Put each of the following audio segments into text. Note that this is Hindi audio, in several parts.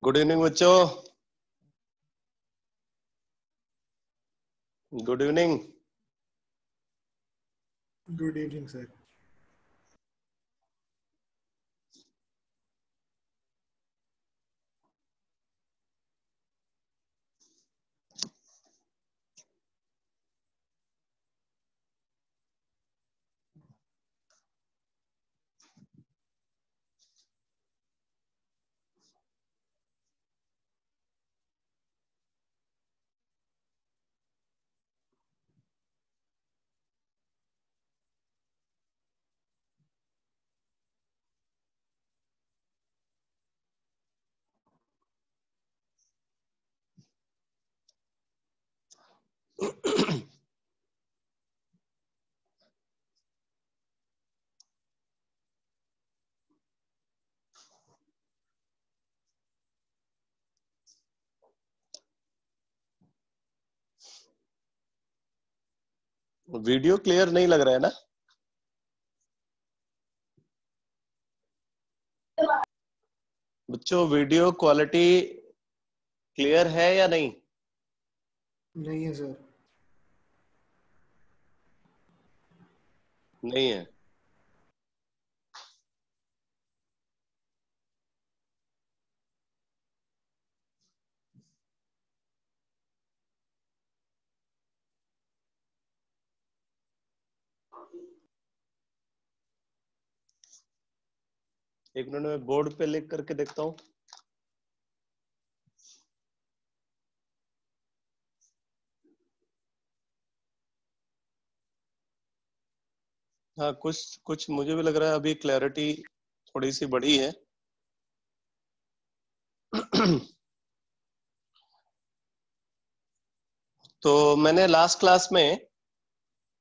गुड इवनिंग बच्चों। Good evening. Good evening sir. Video clear नहीं लग रहा है ना? बच्चों वीडियो क्वालिटी क्लियर है या नहीं? नहीं है सर। नहीं है। एक मिनट में बोर्ड पे लिख करके देखता हूँ। हाँ, कुछ कुछ मुझे भी लग रहा है अभी क्लैरिटी थोड़ी सी बढ़ी है। तो मैंने लास्ट क्लास में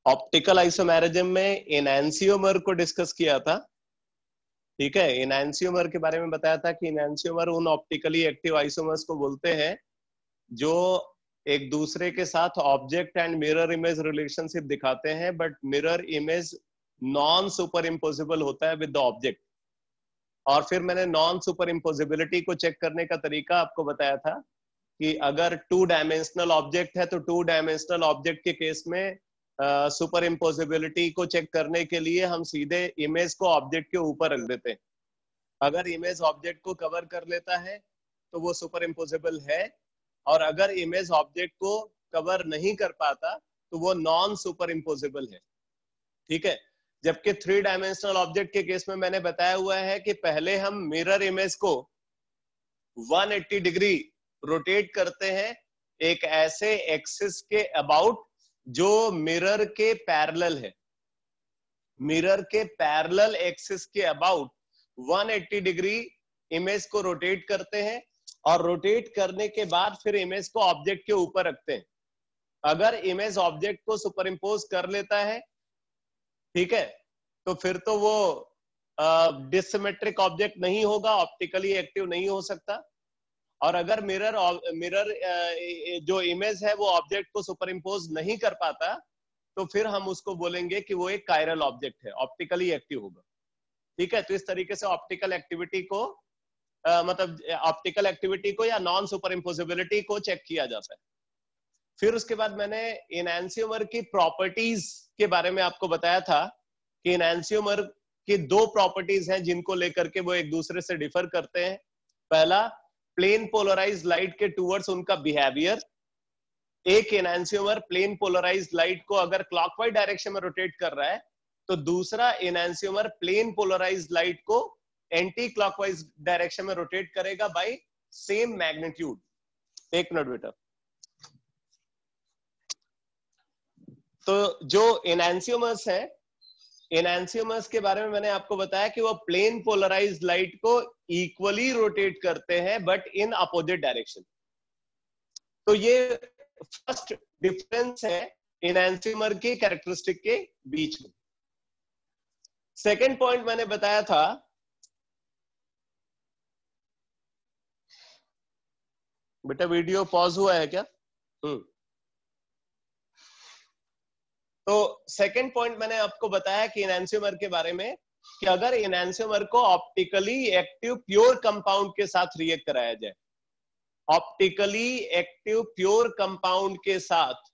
ऑप्टिकल आइसोमेरिज्म में एनैंसियोमर को डिस्कस किया था। ठीक है, एनैंसियोमर के बारे में बताया था कि एनैंसियोमर उन ऑप्टिकली एक्टिव आइसोमर्स को बोलते हैं जो एक दूसरे के साथ object and mirror image relationship दिखाते हैं, but mirror image non super imposable होता है विद द ऑब्जेक्ट। और फिर मैंने नॉन सुपर इम्पोजिबिलिटी को चेक करने का तरीका आपको बताया था कि अगर टू डायमेंशनल ऑब्जेक्ट है तो टू डायमेंशनल ऑब्जेक्ट के केस में सुपर इम्पोजिबिलिटी को चेक करने के लिए हम सीधे इमेज को ऑब्जेक्ट के ऊपर रख देते हैं। अगर इमेज ऑब्जेक्ट को कवर कर लेता है तो वो सुपर इम्पोजिबल है, और अगर इमेज ऑब्जेक्ट को कवर नहीं कर पाता तो वो नॉन सुपर इम्पोजिबल है। ठीक है, जबकि थ्री डायमेंशनल ऑब्जेक्ट के केस में मैंने बताया हुआ है कि पहले हम मिरर इमेज को 180 डिग्री रोटेट करते हैं एक ऐसे एक्सिस के अबाउट जो मिरर के पैरेलल है। मिरर के पैरेलल एक्सिस के अबाउट 180 डिग्री इमेज को रोटेट करते हैं, और रोटेट करने के बाद फिर इमेज को ऑब्जेक्ट के ऊपर रखते हैं। अगर इमेज ऑब्जेक्ट को सुपर इम्पोज कर लेता है, ठीक है, तो फिर तो वो डिसिमेट्रिक ऑब्जेक्ट नहीं होगा, ऑप्टिकली एक्टिव नहीं हो सकता। और अगर मिरर जो इमेज है वो ऑब्जेक्ट को सुपर इम्पोज नहीं कर पाता तो फिर हम उसको बोलेंगे कि वो एक कायरल ऑब्जेक्ट है, ऑप्टिकली एक्टिव होगा। ठीक है, तो इस तरीके से ऑप्टिकल एक्टिविटी को मतलब ऑप्टिकल एक्टिविटी को या नॉन सुपर इम्पोजिबिलिटी को चेक किया जाता है। फिर उसके बाद मैंने एनैंसियोमर की प्रॉपर्टीज के बारे में आपको बताया था कि एनैंसियोमर की दो प्रॉपर्टीज हैं जिनको लेकर के वो एक दूसरे से डिफर करते हैं। पहला, प्लेन पोलराइज्ड लाइट के टूवर्ड्स उनका बिहेवियर। एक एनैंसियोमर प्लेन पोलराइज्ड लाइट को अगर क्लॉकवाइज डायरेक्शन में रोटेट कर रहा है तो दूसरा एनैंसियोमर प्लेन पोलराइज्ड लाइट को एंटी क्लॉकवाइज डायरेक्शन में रोटेट करेगा बाय सेम मैग्नीट्यूड। एक मिनट बेटा। तो जो एनैंसियोमर्स हैं, एनैंसियोमर्स के बारे में मैंने आपको बताया कि वो प्लेन पोलराइज्ड लाइट को इक्वली रोटेट करते हैं बट इन अपोजिट डायरेक्शन। तो ये फर्स्ट डिफरेंस है एनैंसियोमर के कैरेक्टरिस्टिक के बीच में। सेकंड पॉइंट मैंने बताया था, बेटा वीडियो पॉज हुआ है क्या? तो सेकंड पॉइंट मैंने आपको बताया कि एनैंसियोमर के बारे में कि अगर एनैंसियोमर को ऑप्टिकली एक्टिव प्योर कंपाउंड के साथ रिएक्ट कराया जाए, ऑप्टिकली एक्टिव प्योर कंपाउंड के साथ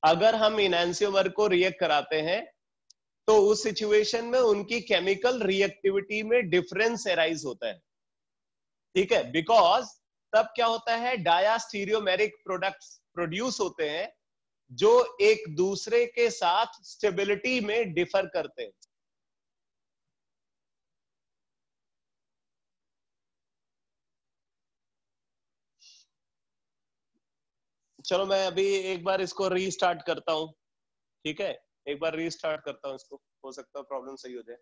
अगर हम इनैंसियोमर को रिएक्ट कराते हैं तो उस सिचुएशन में उनकी केमिकल रिएक्टिविटी में डिफरेंस एराइज होता है, ठीक है, बिकॉज तब क्या होता है, डायास्टीरियोमेरिक प्रोडक्ट्स प्रोड्यूस होते हैं जो एक दूसरे के साथ स्टेबिलिटी में डिफर करते हैं। चलो मैं अभी एक बार इसको रीस्टार्ट करता हूं, ठीक है, एक बार रीस्टार्ट करता हूं इसको, हो सकता है प्रॉब्लम सही हो जाए।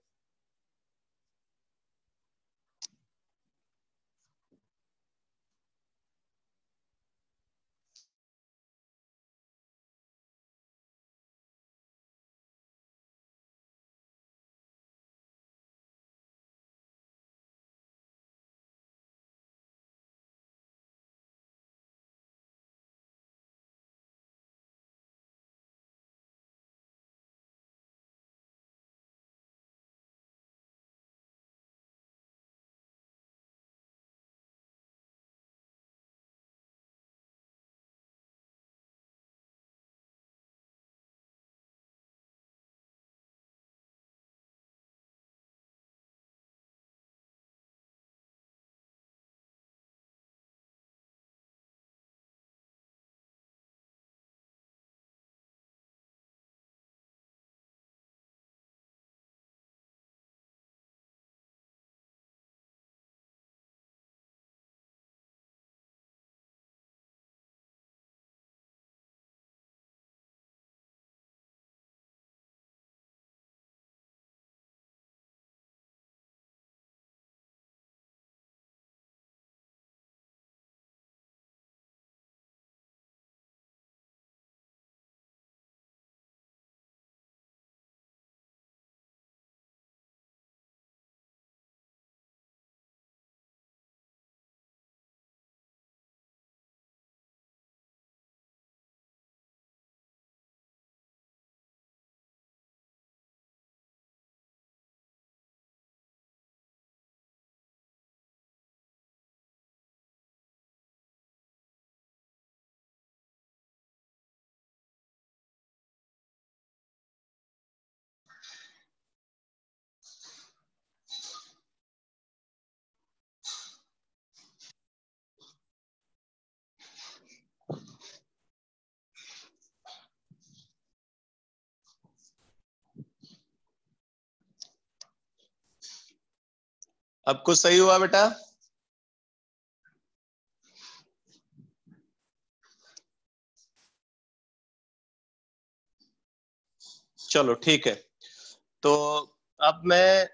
अब कुछ सही हुआ बेटा? चलो ठीक है, तो अब मैं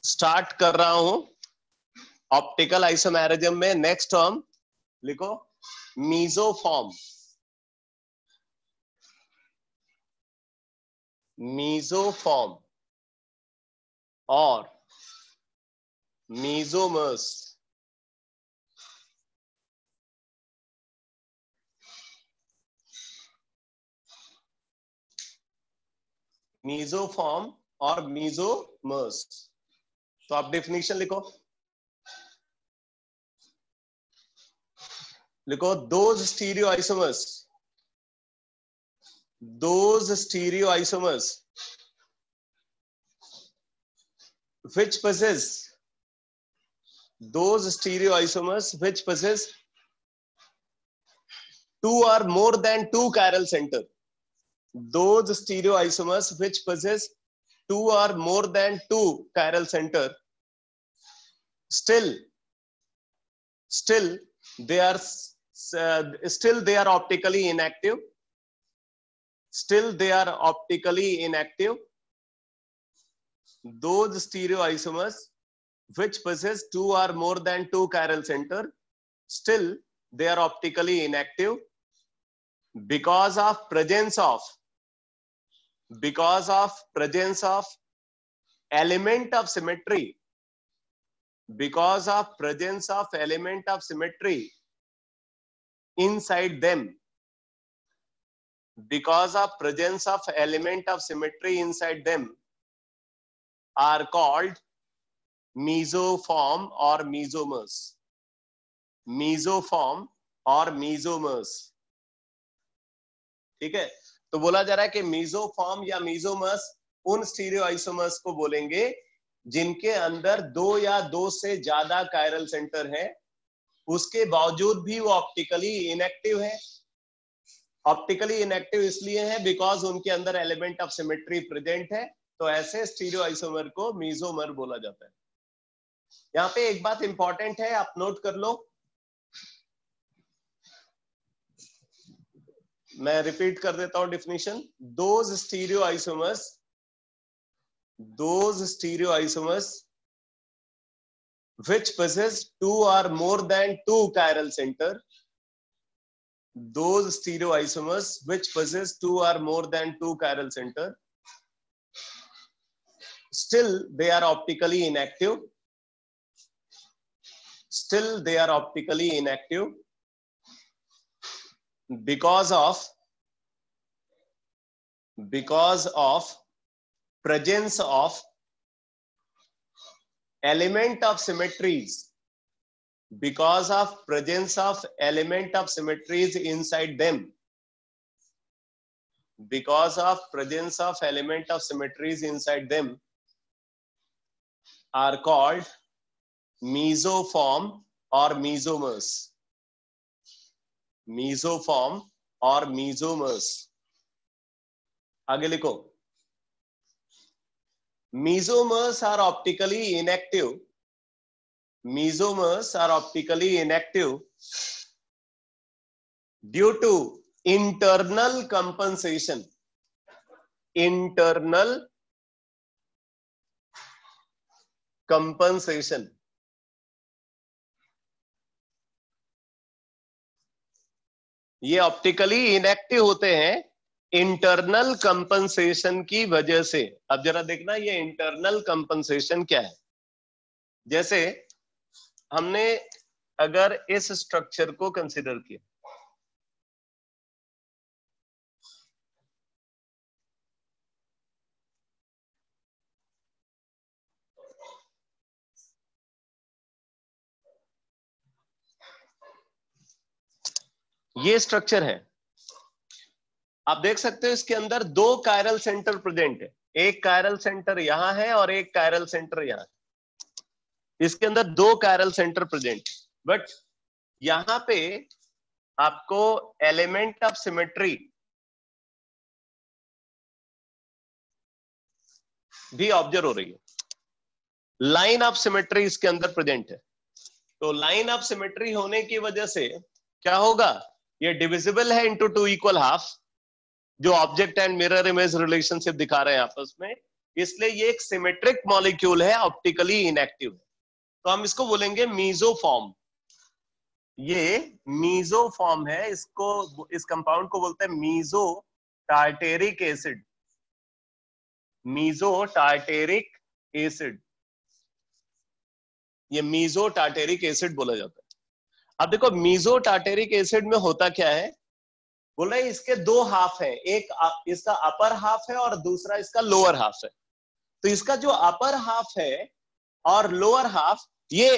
स्टार्ट कर रहा हूं ऑप्टिकल आइसोमेरिज्म में नेक्स्ट टर्म लिखो, मीसोफॉर्म। मीसोफॉर्म और मीसोमर्स। मीसोफॉर्म और मीसोमर्स, तो आप डेफिनेशन लिखो, लिखो those stereoisomers which possess two or more than two chiral center. Those stereoisomers which possess two or more than two chiral center, still they are optically inactive. Still they are optically inactive. Those stereoisomers which possess two or more than two chiral center, still they are optically inactive because of presence of element of symmetry, because of presence of element of symmetry inside them, because of presence of element of symmetry inside them, are called mesoform or mesomers. मीजोफॉर्म और मीजोमर्स। ठीक है, तो बोला जा रहा है कि मीजोफॉर्म या मीजोमर्स उन स्टीरियोआइसोमर्स को बोलेंगे जिनके अंदर दो या दो से ज्यादा कायरल सेंटर है, उसके बावजूद भी वो ऑप्टिकली इनएक्टिव है। ऑप्टिकली इनएक्टिव इसलिए है बिकॉज उनके अंदर एलिमेंट ऑफ सिमेट्री प्रेजेंट है, तो ऐसे स्टीरियोआइसोमर को मीजोमर बोला जाता है। यहाँ पे एक बात इंपॉर्टेंट है, आप नोट कर लो, मैं रिपीट कर देता हूं definition. Those stereoisomers which possess two or more than two chiral center, those stereoisomers which possess two or more than two chiral center, still they are optically inactive. Still they are optically inactive because of presence of element of symmetries, because of presence of element of symmetries inside them, because of presence of element of symmetries inside them, are called mesoform or mesomers. Mesoform or mesomers. आगे लिखो, mesomers are optically inactive. Mesomers are optically inactive due to internal compensation. Internal compensation. ये ऑप्टिकली इनएक्टिव होते हैं इंटरनल कंपनसेशन की वजह से। अब जरा देखना ये इंटरनल कंपनसेशन क्या है। जैसे हमने अगर इस स्ट्रक्चर को कंसिडर किया, ये स्ट्रक्चर है, आप देख सकते हो इसके अंदर दो कायरल सेंटर प्रेजेंट है, एक कायरल सेंटर यहां है और एक कायरल सेंटर यहां। इसके अंदर दो कायरल सेंटर प्रेजेंट, बट यहां पे आपको एलिमेंट ऑफ सिमेट्री भी ऑब्जर्व हो रही है, लाइन ऑफ सिमेट्री इसके अंदर प्रेजेंट है। तो लाइन ऑफ सिमेट्री होने की वजह से क्या होगा, ये डिविजिबल है इनटू टू इक्वल हाफ, जो object and mirror image relationship दिखा रहे हैं आपस में, इसलिए ये एक सिमेट्रिक मॉलिक्यूल है, ऑप्टिकली इनएक्टिव है, तो हम इसको बोलेंगे मीजोफॉर्म। ये मीजोफॉर्म है, इसको इस कंपाउंड को बोलते हैं meso tartaric acid. Meso tartaric acid, ये मीजो टार्टेरिक एसिड बोला जाता है। अब देखो मीजो टार्टेरिक एसिड में होता क्या है, बोल रहे इसके दो हाफ है, एक इसका अपर हाफ है और दूसरा इसका लोअर हाफ है। तो इसका जो अपर हाफ है और लोअर हाफ, ये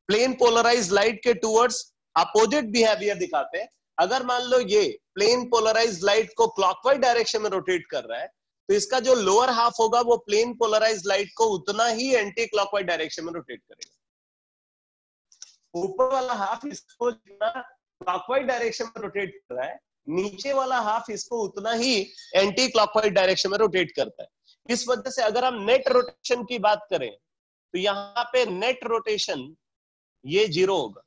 प्लेन पोलराइज लाइट के टूवर्ड्स अपोजिट बिहेवियर दिखाते हैं। अगर मान लो ये प्लेन पोलराइज लाइट को क्लॉकवाइज डायरेक्शन में रोटेट कर रहा है, तो इसका जो लोअर हाफ होगा वो प्लेन पोलराइज लाइट को उतना ही एंटी क्लॉकवाइज डायरेक्शन में रोटेट करेगा। ऊपर वाला हाफ इसको जितना क्लॉकवाइज डायरेक्शन में रोटेट कर रहा है, नीचे वाला हाफ इसको उतना ही एंटी क्लॉकवाइज डायरेक्शन में रोटेट करता है। इस वजह से अगर हम नेट रोटेशन की बात करें तो यहां पे नेट रोटेशन ये जीरो होगा,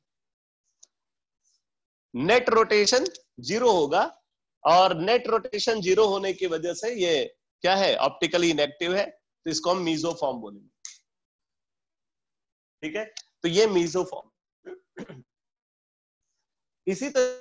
नेट रोटेशन जीरो होगा, और नेट रोटेशन जीरो होने की वजह से ये क्या है, ऑप्टिकली इनएक्टिव है, तो इसको हम मीजोफॉर्म बोलेंगे। ठीक है, तो ये मीजोफॉर्म। इसी तरह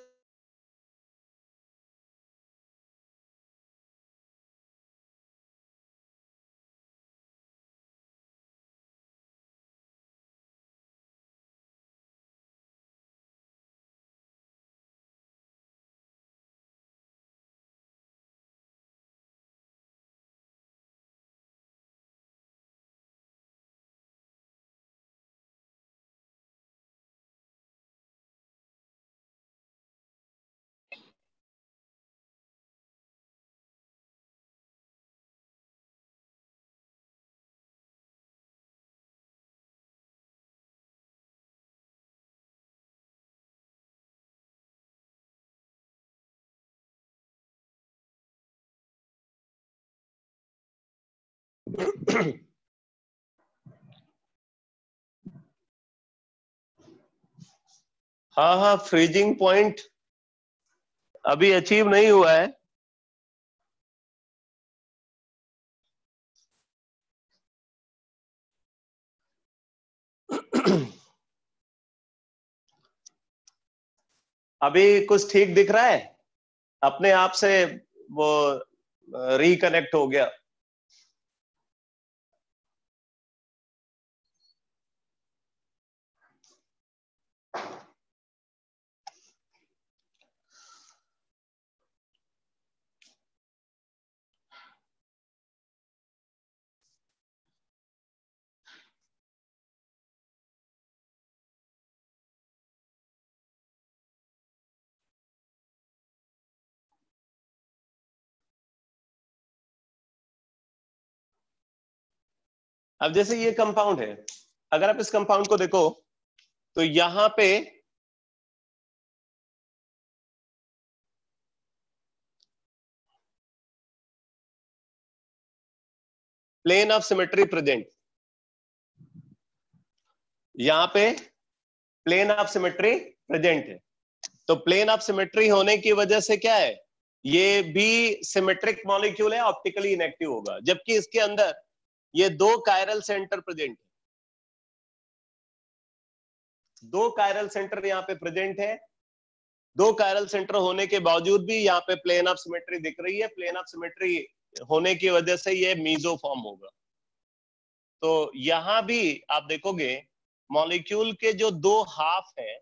हाँ हाँ, फ्रीजिंग पॉइंट अभी अचीव नहीं हुआ है। अभी कुछ ठीक दिख रहा है, अपने आप से वो रिकनेक्ट हो गया। अब जैसे ये कंपाउंड है, अगर आप इस कंपाउंड को देखो तो यहां पे प्लेन ऑफ सिमेट्री प्रेजेंट, यहां पे प्लेन ऑफ सिमेट्री प्रेजेंट है। तो प्लेन ऑफ सिमेट्री होने की वजह से क्या है, ये भी सिमेट्रिक मॉलिक्यूल है, ऑप्टिकली इनएक्टिव होगा, जबकि इसके अंदर ये दो कायरल सेंटर प्रेजेंट है, दो कायरल सेंटर यहाँ पे प्रेजेंट है। दो कायरल सेंटर होने के बावजूद भी यहाँ पे प्लेन ऑफ सिमेट्री दिख रही है। प्लेन ऑफ सिमेट्री होने की वजह से ये मीजोफॉर्म होगा। तो यहां भी आप देखोगे मॉलिक्यूल के जो दो हाफ है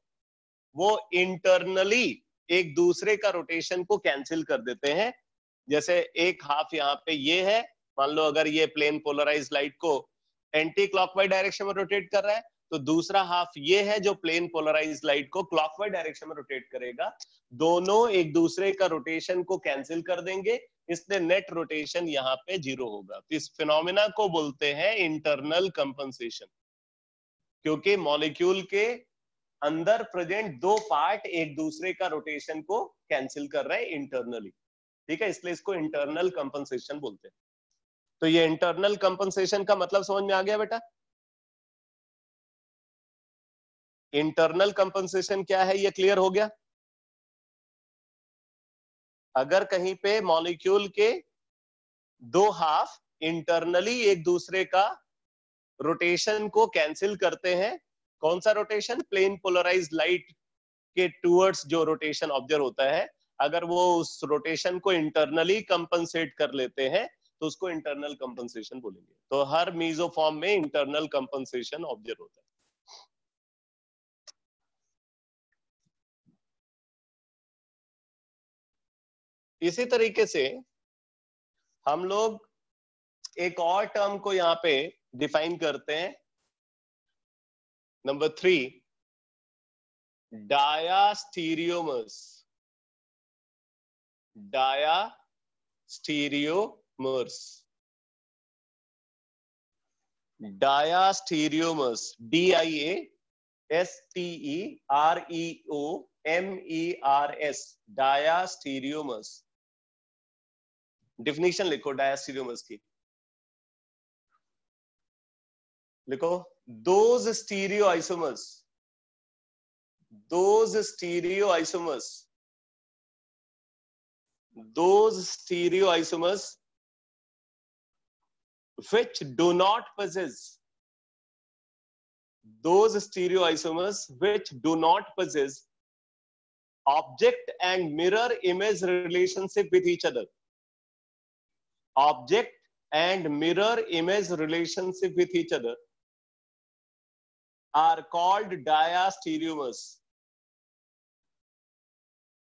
वो इंटरनली एक दूसरे का रोटेशन को कैंसिल कर देते हैं। जैसे एक हाफ यहाँ पे ये है, मान लो अगर ये प्लेन पोलराइज लाइट को एंटी क्लॉकवाइज डायरेक्शन में रोटेट कर रहा है, तो दूसरा हाफ ये है जो प्लेन पोलराइज लाइट को क्लॉकवाइज डायरेक्शन में रोटेट करेगा। दोनों एक दूसरे का रोटेशन को कैंसिल कर देंगे, इसलिए नेट रोटेशन यहाँ पे 0 होगा। तो इस फिनोमिना को बोलते हैं इंटरनल कंपनसेशन, क्योंकि मॉलिक्यूल के अंदर प्रेजेंट दो पार्ट एक दूसरे का रोटेशन को कैंसिल कर रहे हैं इंटरनली। ठीक है, इसलिए इसको इंटरनल कंपनसेशन बोलते हैं। तो ये इंटरनल कंपनसेशन का मतलब समझ में आ गया बेटा? इंटरनल कंपनसेशन क्या है ये क्लियर हो गया? अगर कहीं पे मॉलिक्यूल के दो हाफ इंटरनली एक दूसरे का रोटेशन को कैंसिल करते हैं, कौन सा रोटेशन? प्लेन पोलराइज्ड लाइट के टूवर्ड्स जो रोटेशन ऑब्जर्व होता है, अगर वो उस रोटेशन को इंटरनली कंपनसेट कर लेते हैं तो उसको इंटरनल कंपनसेशन बोलेंगे। तो हर मीजोफॉर्म में इंटरनल कंपनसेशन ऑब्जर्व होता है। इसी तरीके से हम लोग एक और टर्म को यहाँ पे डिफाइन करते हैं, नंबर 3, डायास्टीरियोमर्स। डायास्टीरियोमर्स, डायास्टीरियोमर्स, DIASTEREOMERS, डायास्टीरियोमर्स। डिफिनीशन लिखो डायास्टीरियोमर्स की, लिखो those stereoisomers, those stereoisomers, those stereoisomers which do not possess, those stereoisomers which do not possess object and mirror image relationship with each other, object and mirror image relationship with each other are called diastereomers,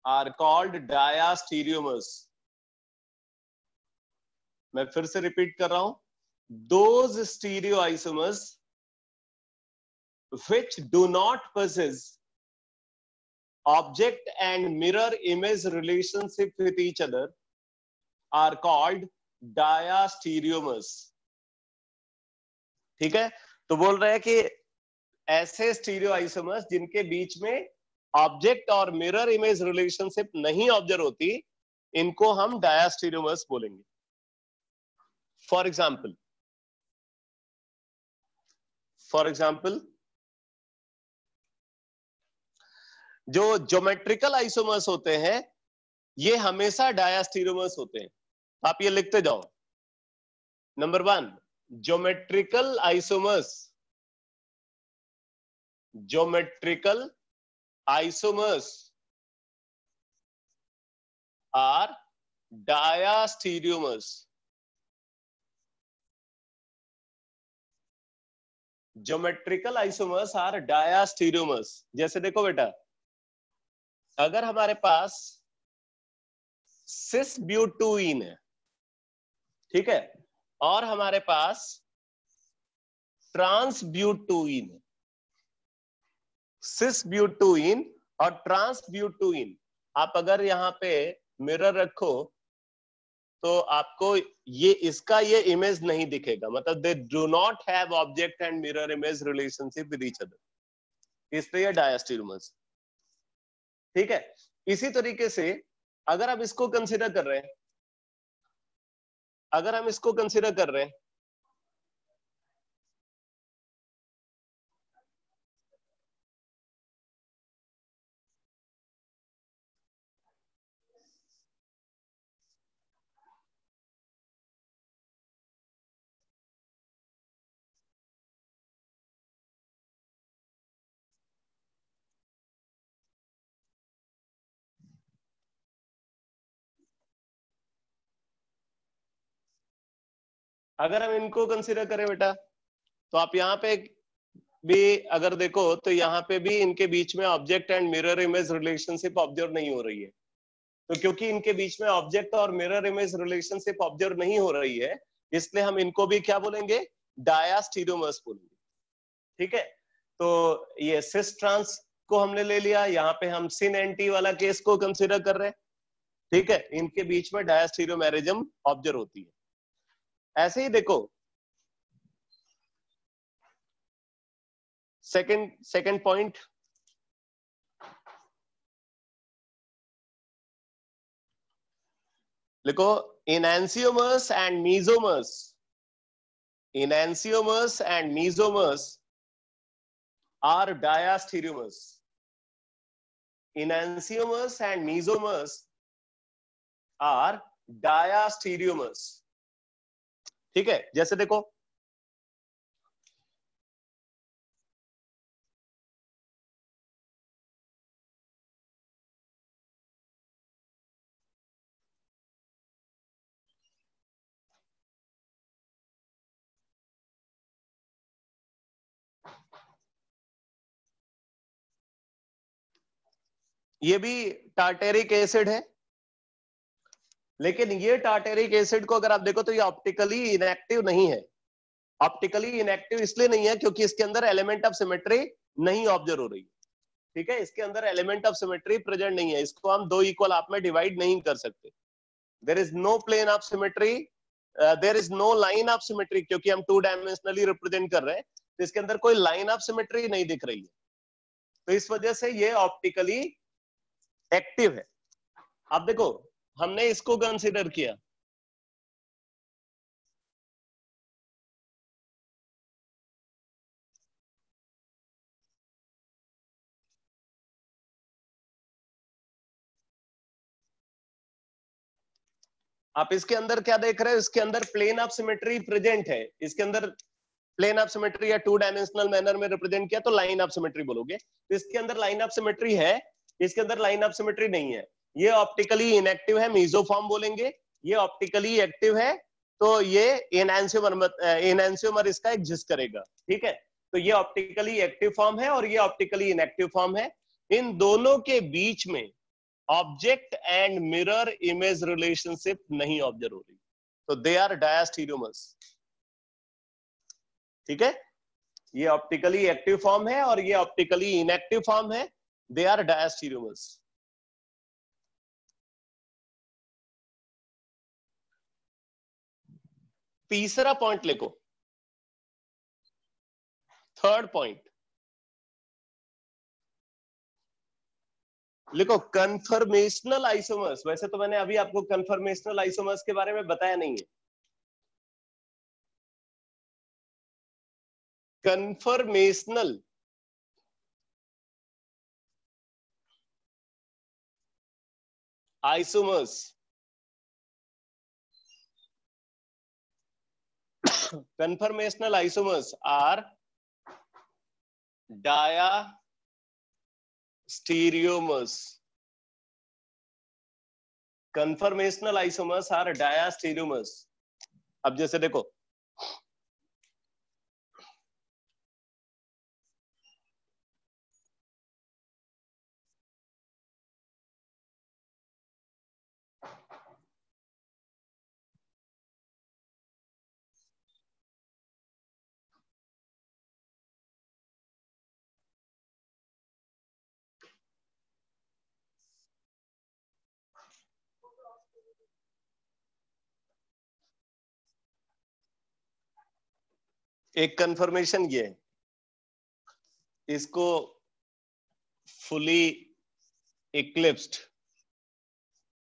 are called diastereomers। मैं फिर से रिपीट कर रहा हूं, those stereoisomers which do not possess object and mirror image relationship with each other are called diastereomers। ठीक है, तो बोल रहे हैं कि ऐसे स्टीरियोआइसोमर्स जिनके बीच में ऑब्जेक्ट और मिरर इमेज रिलेशनशिप नहीं ऑब्जर्व होती, इनको हम डायास्टीरियोमर्स बोलेंगे। फॉर एग्जाम्पल फॉर एग्जाम्पल जो ज्योमेट्रिकल आइसोमर्स होते हैं ये हमेशा डायास्टीरियोमर्स होते हैं। आप ये लिखते जाओ। Number 1, geometrical isomers, geometrical isomers are diastereomers. Geometrical isomers are diastereomers. जैसे देखो बेटा, अगर हमारे पास सिस ब्यूटुइन है, ठीक है, और हमारे पास ट्रांस ब्यूटुइन है, सिस ब्यूटुइन और ट्रांस ब्यूटुइन, आप अगर यहाँ पे मिरर रखो तो आपको ये इसका ये इमेज नहीं दिखेगा, मतलब they do not have object and mirror image relationship with each other, इसलिए डायास्टीरियोमर्स। ठीक है, इसी तरीके से अगर हम इसको कंसीडर कर रहे हैं, अगर हम इसको कंसीडर कर रहे हैं, अगर हम इनको कंसीडर करें बेटा, तो आप यहाँ पे भी अगर देखो तो यहाँ पे भी इनके बीच में object and mirror image relationship observe नहीं हो रही है। तो क्योंकि इनके बीच में ऑब्जेक्ट और मिरर इमेज रिलेशनशिप ऑब्जर्व नहीं हो रही है, इसलिए हम इनको भी क्या बोलेंगे, डायास्टीरियोमर्स बोलेंगे। ठीक है, तो ये सिस ट्रांस को हमने ले लिया, यहाँ पे हम सिन एंटी वाला केस को कंसीडर कर रहे हैं। ठीक है, इनके बीच में डायास्टीरियोमैरिज्म ऑब्जर्व होती है। ऐसे ही देखो सेकंड पॉइंट, लिखो enantiomers and mesomers, enantiomers and mesomers are diastereomers, enantiomers and mesomers are diastereomers। ठीक है, जैसे देखो ये भी टार्टेरिक एसिड है, लेकिन ये टार्टेरिक एसिड को अगर आप देखो तो ये ऑप्टिकली इनएक्टिव नहीं है। ऑप्टिकली इनएक्टिव इसलिए नहीं है क्योंकि इसके अंदर एलिमेंट ऑफ सिमेट्री नहीं ऑब्जर्व हो रही है। ठीक है, इसके अंदर एलिमेंट ऑफ सिमेट्री प्रेजेंट नहीं है, इसको हम दो इक्वल आप में डिवाइड नहीं कर सकते। There is no plane of symmetry, there is no line of symmetry, क्योंकि हम टू डायमेंशनली रिप्रेजेंट कर रहे हैं, तो इसके अंदर कोई लाइन ऑफ सिमेट्री नहीं दिख रही है, तो इस वजह से ये ऑप्टिकली एक्टिव है। अब देखो हमने इसको कंसीडर किया, आप इसके अंदर क्या देख रहे हो, इसके अंदर प्लेन ऑफ सिमेट्री प्रेजेंट है, इसके अंदर प्लेन ऑफ सिमेट्री या टू डायमेंशनल मैनर में रिप्रेजेंट किया तो लाइन ऑफ सिमेट्री बोलोगे, तो इसके अंदर लाइन ऑफ सिमेट्री है, इसके अंदर लाइन ऑफ सिमेट्री नहीं है, ये ऑप्टिकली इनएक्टिव है, मीजोफॉर्म बोलेंगे। ये ऑप्टिकली एक्टिव है तो ये एनहांसियोमर इसका एग्जिस्ट करेगा। ठीक है, तो ये ऑप्टिकली एक्टिव फॉर्म है और ये ऑप्टिकली इनएक्टिव फॉर्म है। इन दोनों के बीच में object and mirror image relationship नहीं ऑब्जर्व हो रही, तो दे आर डायास्टीरियोमर्स। ठीक है, ये ऑप्टिकली एक्टिव फॉर्म है और ये ऑप्टिकली इनएक्टिव फॉर्म है, दे आर डायास्टीरियोमर्स। तीसरा पॉइंट लिखो, थर्ड पॉइंट लिखो, कन्फर्मेशनल आइसोमर्स। वैसे तो मैंने अभी आपको कन्फर्मेशनल आइसोमर्स के बारे में बताया नहीं है, conformational isomers conformational isomers are diastereomers. Conformational isomers are diastereomers. अब जैसे देखो, एक कंफर्मेशन ये है, इसको फुली इक्लिप्स्ड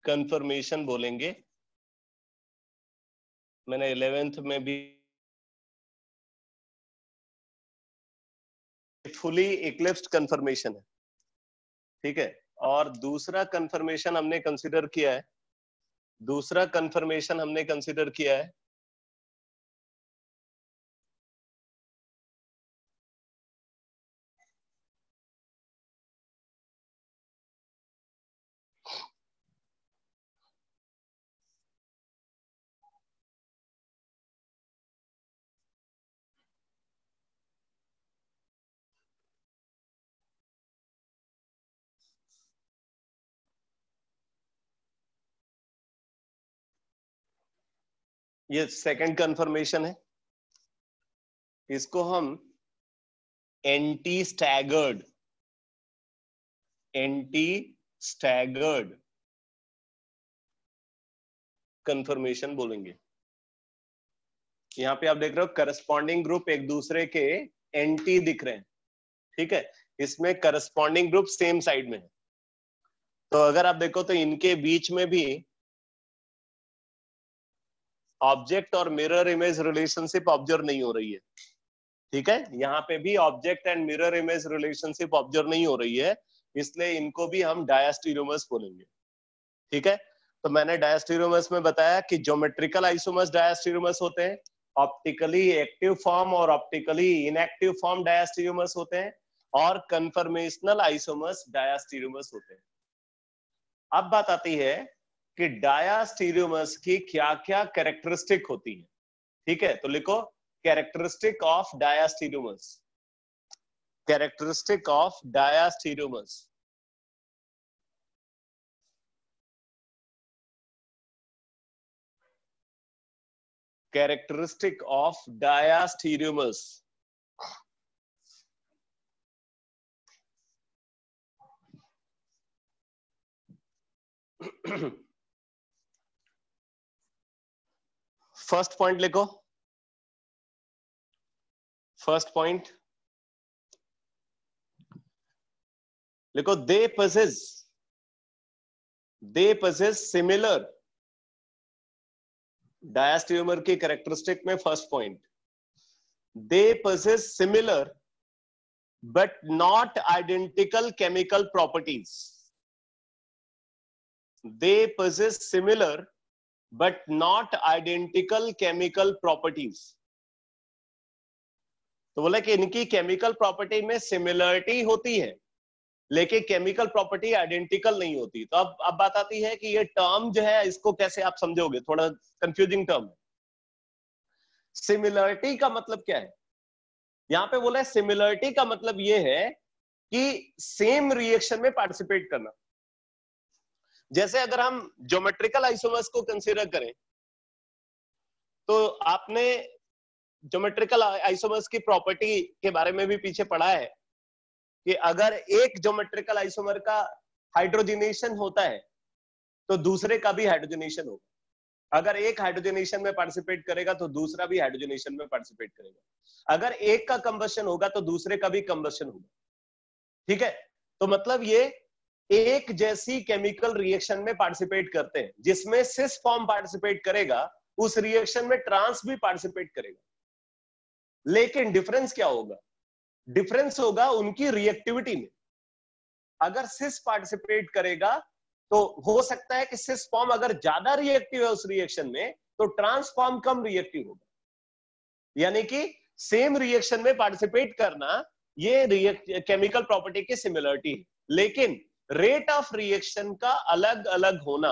कंफर्मेशन बोलेंगे. मैंने 11th में भी फुली इक्लिप्स्ड कंफर्मेशन है, ठीक है. और दूसरा कंफर्मेशन हमने कंसीडर किया है, ये सेकंड कंफर्मेशन है. इसको हम एंटी स्टैगर्ड कंफर्मेशन बोलेंगे. यहाँ पे आप देख रहे हो करस्पॉन्डिंग ग्रुप एक दूसरे के एंटी दिख रहे हैं, ठीक है. इसमें करस्पॉन्डिंग ग्रुप सेम साइड में है. तो अगर आप देखो तो इनके बीच में भी ऑब्जेक्ट और मिरर इमेज रिलेशनशिप ऑब्जर्व नहीं हो रही है, ठीक है. यहाँ पे भी object and mirror image relationship observe नहीं हो रही है, इसलिए इनको भी हम डायस्टीरियोमर्स बोलेंगे, ठीक है. तो मैंने डायस्टीरियोमर्स में बताया कि ज्योमेट्रिकल आइसोमर्स डायस्टीरियोमर्स होते हैं, ऑप्टिकली एक्टिव फॉर्म और ऑप्टिकली इनएक्टिव फॉर्म डायस्टीरियोमर्स होते हैं, और कन्फर्मेशनल आइसोमर्स डायस्टीरियोमर्स होते हैं. अब बात आती है कि डायस्टीरियोमर्स की क्या क्या कैरेक्टरिस्टिक होती है, ठीक है. तो लिखो characteristic of diastereomers. Characteristic of diastereomers. Characteristic of diastereomers. First point लिखो. फर्स्ट पॉइंट लिखो, they possess similar. डायस्टीरियोमर की कैरेक्टरिस्टिक में first point, they possess similar but not identical chemical properties. They possess similar but not identical chemical properties. तो बोला कि इनकी केमिकल प्रॉपर्टी में सिमिलरिटी होती है, लेकिन केमिकल प्रॉपर्टी आइडेंटिकल नहीं होती. तो अब बात आती है कि ये टर्म जो है इसको कैसे आप समझोगे, थोड़ा कंफ्यूजिंग टर्म है. सिमिलरिटी का मतलब क्या है? यहां पे बोला है सिमिलरिटी का मतलब ये है कि सेम रिएक्शन में पार्टिसिपेट करना. जैसे अगर हम ज्योमेट्रिकल आइसोमर्स को कंसीडर करें तो आपने ज्योमेट्रिकल आइसोमर्स की प्रॉपर्टी के बारे में भी पीछे पढ़ा है कि अगर एक ज्योमेट्रिकल आइसोमर का हाइड्रोजनेशन होता है तो दूसरे का भी हाइड्रोजनेशन होगा. अगर एक हाइड्रोजनेशन में पार्टिसिपेट करेगा तो दूसरा भी हाइड्रोजनेशन में पार्टिसिपेट करेगा. अगर एक का कंबशन होगा तो दूसरे का भी कंबशन होगा, ठीक है. तो मतलब ये एक जैसी केमिकल रिएक्शन में पार्टिसिपेट करते हैं. जिसमें सिस फॉर्म पार्टिसिपेट करेगा उस रिएक्शन में ट्रांस भी पार्टिसिपेट करेगा. लेकिन डिफरेंस क्या होगा? डिफरेंस होगा उनकी रिएक्टिविटी में। अगर सिस पार्टिसिपेट करेगा तो हो सकता है कि सिस फॉर्म अगर ज्यादा रिएक्टिव है उस रिएक्शन में, तो ट्रांसफॉर्म कम रिएक्टिव होगा। यानी कि सेम रिएक्शन में पार्टिसिपेट करना, ये केमिकल प्रॉपर्टी की सिमिलरिटी है, लेकिन रेट ऑफ रिएक्शन का अलग अलग होना,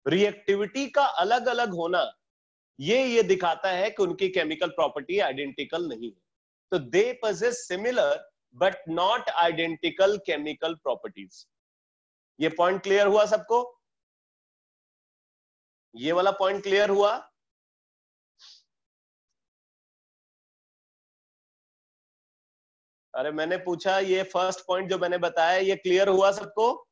रिएक्टिविटी का अलग अलग होना, ये दिखाता है कि उनकी केमिकल प्रॉपर्टी आइडेंटिकल नहीं है। तो they possess similar but not identical chemical properties. ये पॉइंट क्लियर हुआ सबको? ये वाला पॉइंट क्लियर हुआ? अरे मैंने पूछा, ये फर्स्ट पॉइंट जो मैंने बताया ये क्लियर हुआ सबको?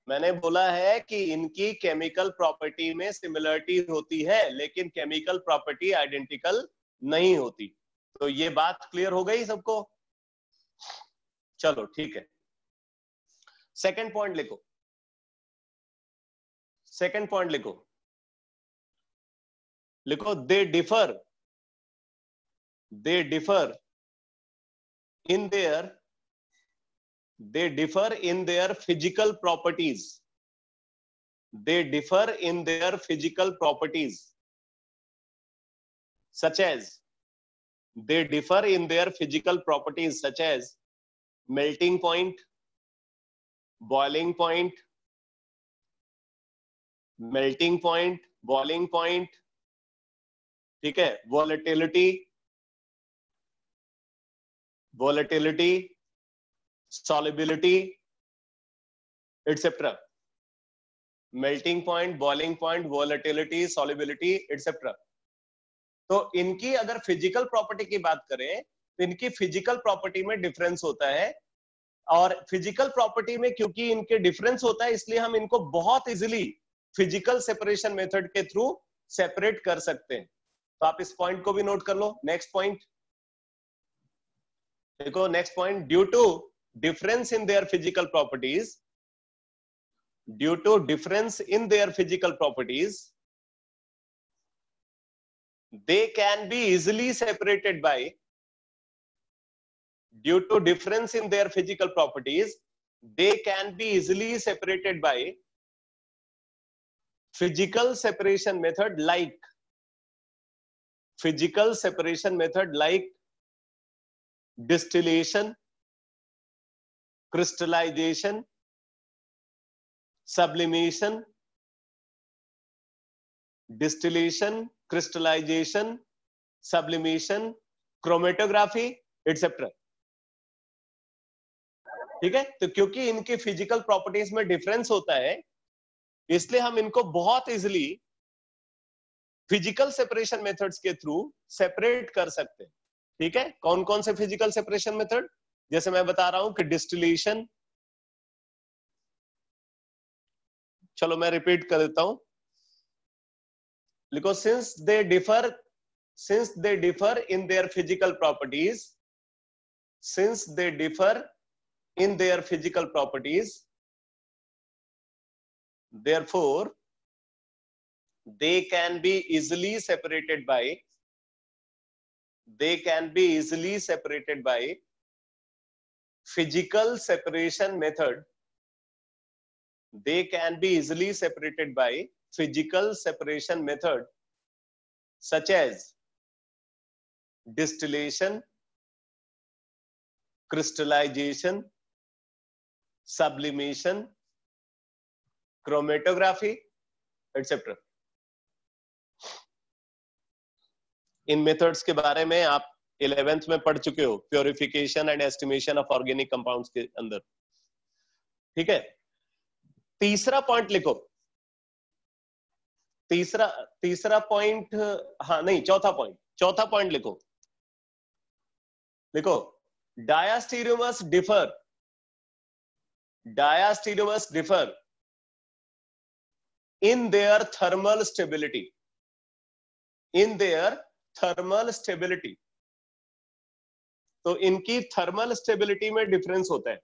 मैंने बोला है कि इनकी केमिकल प्रॉपर्टी में सिमिलरिटी होती है, लेकिन केमिकल प्रॉपर्टी आइडेंटिकल नहीं होती। तो ये बात क्लियर हो गई सबको? चलो ठीक है, सेकंड पॉइंट लिखो। सेकंड पॉइंट लिखो, लिखो they differ in their physical properties. They differ in their physical properties, such as melting point, boiling point, ठीक है, volatility, solubility, etc. melting point, boiling point, volatility, solubility, etc. तो इनकी अगर फिजिकल प्रॉपर्टी की बात करें तो इनकी फिजिकल प्रॉपर्टी में डिफरेंस होता है, और फिजिकल प्रॉपर्टी में क्योंकि इनके डिफरेंस होता है इसलिए हम इनको बहुत इजीली फिजिकल सेपरेशन मेथड के थ्रू सेपरेट कर सकते हैं। तो आप इस पॉइंट को भी नोट कर लो। नेक्स्ट पॉइंट देखो, next point, due to difference in their physical properties, due to difference in their physical properties, they can be easily separated by, due to difference in their physical properties, they can be easily separated by physical separation method like distillation, crystallization, sublimation, chromatography, etc. ठीक है, तो क्योंकि इनकी फिजिकल प्रॉपर्टीज में डिफरेंस होता है इसलिए हम इनको बहुत इजीली फिजिकल सेपरेशन मेथड्स के थ्रू सेपरेट कर सकते हैं। ठीक है, कौन कौन से फिजिकल सेपरेशन मेथड? जैसे मैं बता रहा हूं कि डिस्टिलेशन, चलो मैं रिपीट कर देता हूं, लिखो, since they differ in their physical properties, therefore they can be easily separated by physical separation method, such as distillation, crystallization, sublimation, chromatography, etc. In methods के बारे में आप 11th में पढ़ चुके हो, purification and estimation of organic compounds के अंदर। ठीक है, तीसरा पॉइंट लिखो, तीसरा पॉइंट, हाँ नहीं, चौथा पॉइंट लिखो, डायास्टीरियोमर्स differ in their thermal stability, तो इनकी थर्मल स्टेबिलिटी में डिफरेंस होता है,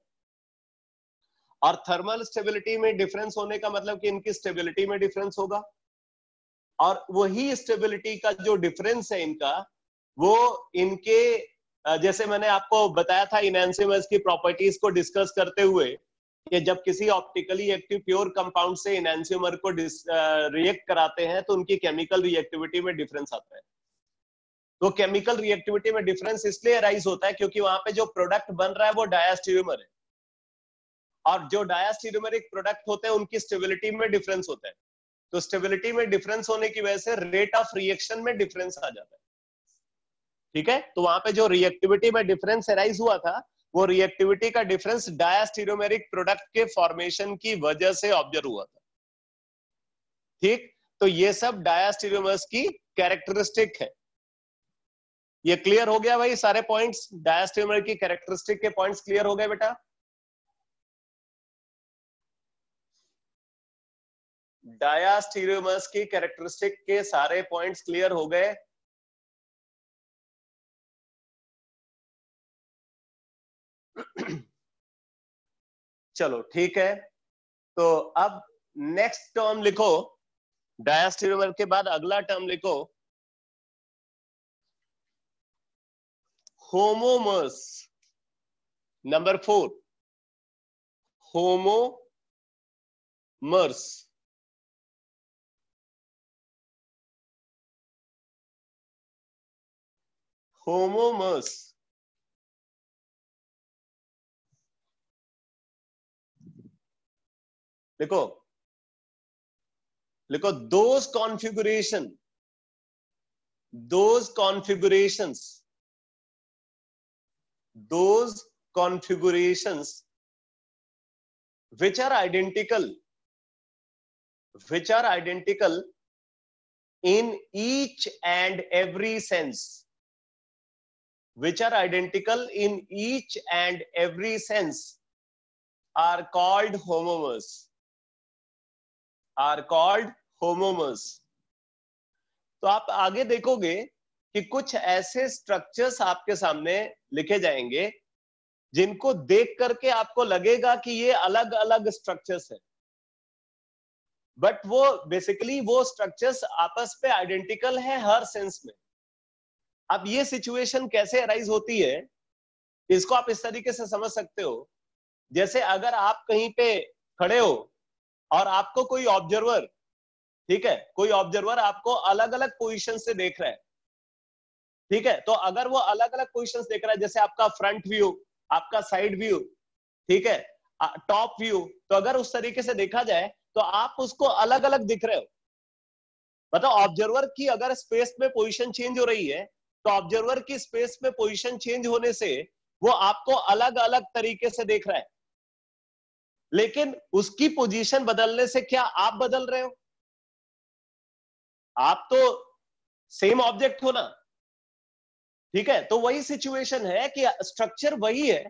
और थर्मल स्टेबिलिटी में डिफरेंस होने का मतलब कि इनकी स्टेबिलिटी में डिफरेंस होगा। और वही स्टेबिलिटी का जो डिफरेंस है इनका, वो इनके जैसे मैंने आपको बताया था इनैंसियमर्स की प्रॉपर्टीज को डिस्कस करते हुए कि जब किसी ऑप्टिकली एक्टिव प्योर कंपाउंड से इनैंसियमर को रिएक्ट कराते हैं तो उनकी केमिकल रिएक्टिविटी में डिफरेंस आता है। तो केमिकल रिएक्टिविटी में डिफरेंस इसलिए अराइज होता है क्योंकि वहां पे जो प्रोडक्ट बन रहा है वो डायास्टीरियोमर है, और जो डायास्टीरियोमरिक प्रोडक्ट होते हैं उनकी स्टेबिलिटी में डिफरेंस होता है। तो स्टेबिलिटी में डिफरेंस होने की वजह से रेट ऑफ रिएक्शन में डिफरेंस आ जाता है। ठीक है, तो वहां पे जो रिएक्टिविटी में डिफरेंस अराइज हुआ था, वो रिएक्टिविटी का डिफरेंस डायास्टीरियोमेरिक प्रोडक्ट के फॉर्मेशन की वजह से ऑब्जर्व हुआ था। ठीक, तो ये सब डायास्टीरियोमर्स की कैरेक्टरिस्टिक है। ये क्लियर हो गया भाई? सारे पॉइंट्स डायास्टीरियोमर की कैरेक्टरिस्टिक के पॉइंट्स क्लियर हो गए बेटा? डायास्टीरियोमर्स की कैरेक्टरिस्टिक के सारे पॉइंट्स क्लियर हो गए? चलो ठीक है, तो अब नेक्स्ट टर्म लिखो, डायास्टीरियोमर के बाद अगला टर्म लिखो, होमोमर्स। नंबर 4, होमोमर्स। होमोमर्स लिखो, लिखो, those configurations which are identical in each and every sense, which are identical in each and every sense are called homomers, are called homomers। तो आप आगे देखोगे कि कुछ ऐसे स्ट्रक्चर्स आपके सामने लिखे जाएंगे जिनको देख करके आपको लगेगा कि ये अलग अलग स्ट्रक्चर्स हैं, बट वो बेसिकली वो स्ट्रक्चर्स आपस में आइडेंटिकल है हर सेंस में। अब ये सिचुएशन कैसे अराइज होती है, इसको आप इस तरीके से समझ सकते हो, जैसे अगर आप कहीं पे खड़े हो और आपको कोई ऑब्जर्वर, ठीक है, कोई ऑब्जर्वर आपको अलग अलग पोजीशन से देख रहा है। ठीक है, तो अगर वो अलग अलग पोजीशन देख रहा है, जैसे आपका फ्रंट व्यू, आपका साइड व्यू, ठीक है, टॉप व्यू, तो अगर उस तरीके से देखा जाए तो आप उसको अलग अलग दिख रहे हो। मतलब ऑब्जर्वर की अगर स्पेस में पोजीशन चेंज हो रही है तो ऑब्जर्वर की स्पेस में पोजीशन चेंज होने से वो आपको अलग अलग तरीके से देख रहा है, लेकिन उसकी पोजीशन बदलने से क्या आप बदल रहे हो? आप तो सेम ऑब्जेक्ट हो ना। ठीक है, तो वही सिचुएशन है कि स्ट्रक्चर वही है,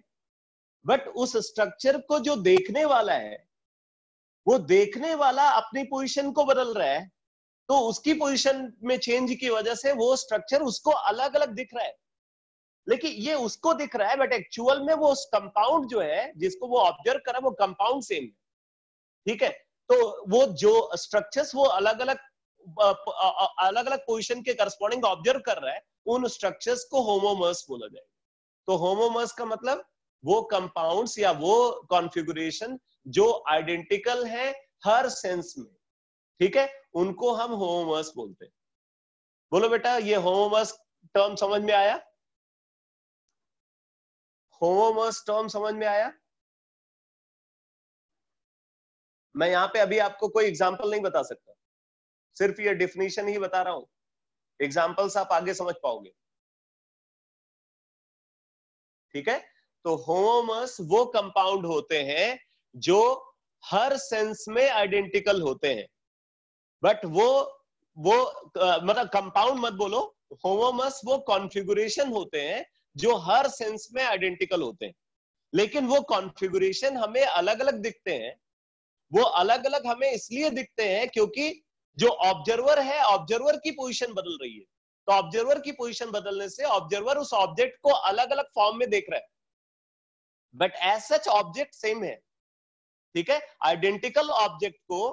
बट उस स्ट्रक्चर को जो देखने वाला है, वो देखने वाला अपनी पोजीशन को बदल रहा है, तो उसकी पोजीशन में चेंज की वजह से वो स्ट्रक्चर उसको अलग अलग दिख रहा है। लेकिन ये उसको दिख रहा है, बट एक्चुअल में वो कंपाउंड जो है जिसको वो ऑब्जर्व कर रहा है वो कंपाउंड सेम है। ठीक है, तो वो जो स्ट्रक्चर्स वो अलग अलग पोजीशन के करस्पॉन्डिंग ऑब्जर्व कर रहा है, उन स्ट्रक्चर्स को होमोमर्स बोला जाएगा। तो होमोमर्स का मतलब वो कंपाउंड्स या वो कॉन्फ़िगरेशन जो आइडेंटिकल है हर सेंस में, ठीक है, उनको हम होमोमर्स बोलते हैं। बोलो बेटा, ये होमोमर्स टर्म समझ में आया? होमोमर्स टर्म समझ में आया? मैं यहां पे अभी आपको कोई एग्जांपल नहीं बता सकता, सिर्फ ये डेफिनेशन ही बता रहा हूं, एग्जांपल्स आप आगे समझ पाओगे। ठीक है, तो होमोमर्स वो कंपाउंड होते हैं जो हर सेंस में आइडेंटिकल होते हैं, बट वो मतलब कंपाउंड मत बोलो, होमोमर्स वो कॉन्फ़िगरेशन होते हैं जो हर सेंस में आइडेंटिकल होते हैं, लेकिन वो कॉन्फ़िगरेशन हमें अलग अलग दिखते हैं। वो अलग अलग हमें इसलिए दिखते हैं क्योंकि जो ऑब्जर्वर है, ऑब्जर्वर की पोजीशन बदल रही है, तो ऑब्जर्वर की पोजीशन बदलने से ऑब्जर्वर उस ऑब्जेक्ट को अलग अलग फॉर्म में देख रहा है, but as such object same है। ठीक है, आइडेंटिकल ऑब्जेक्ट को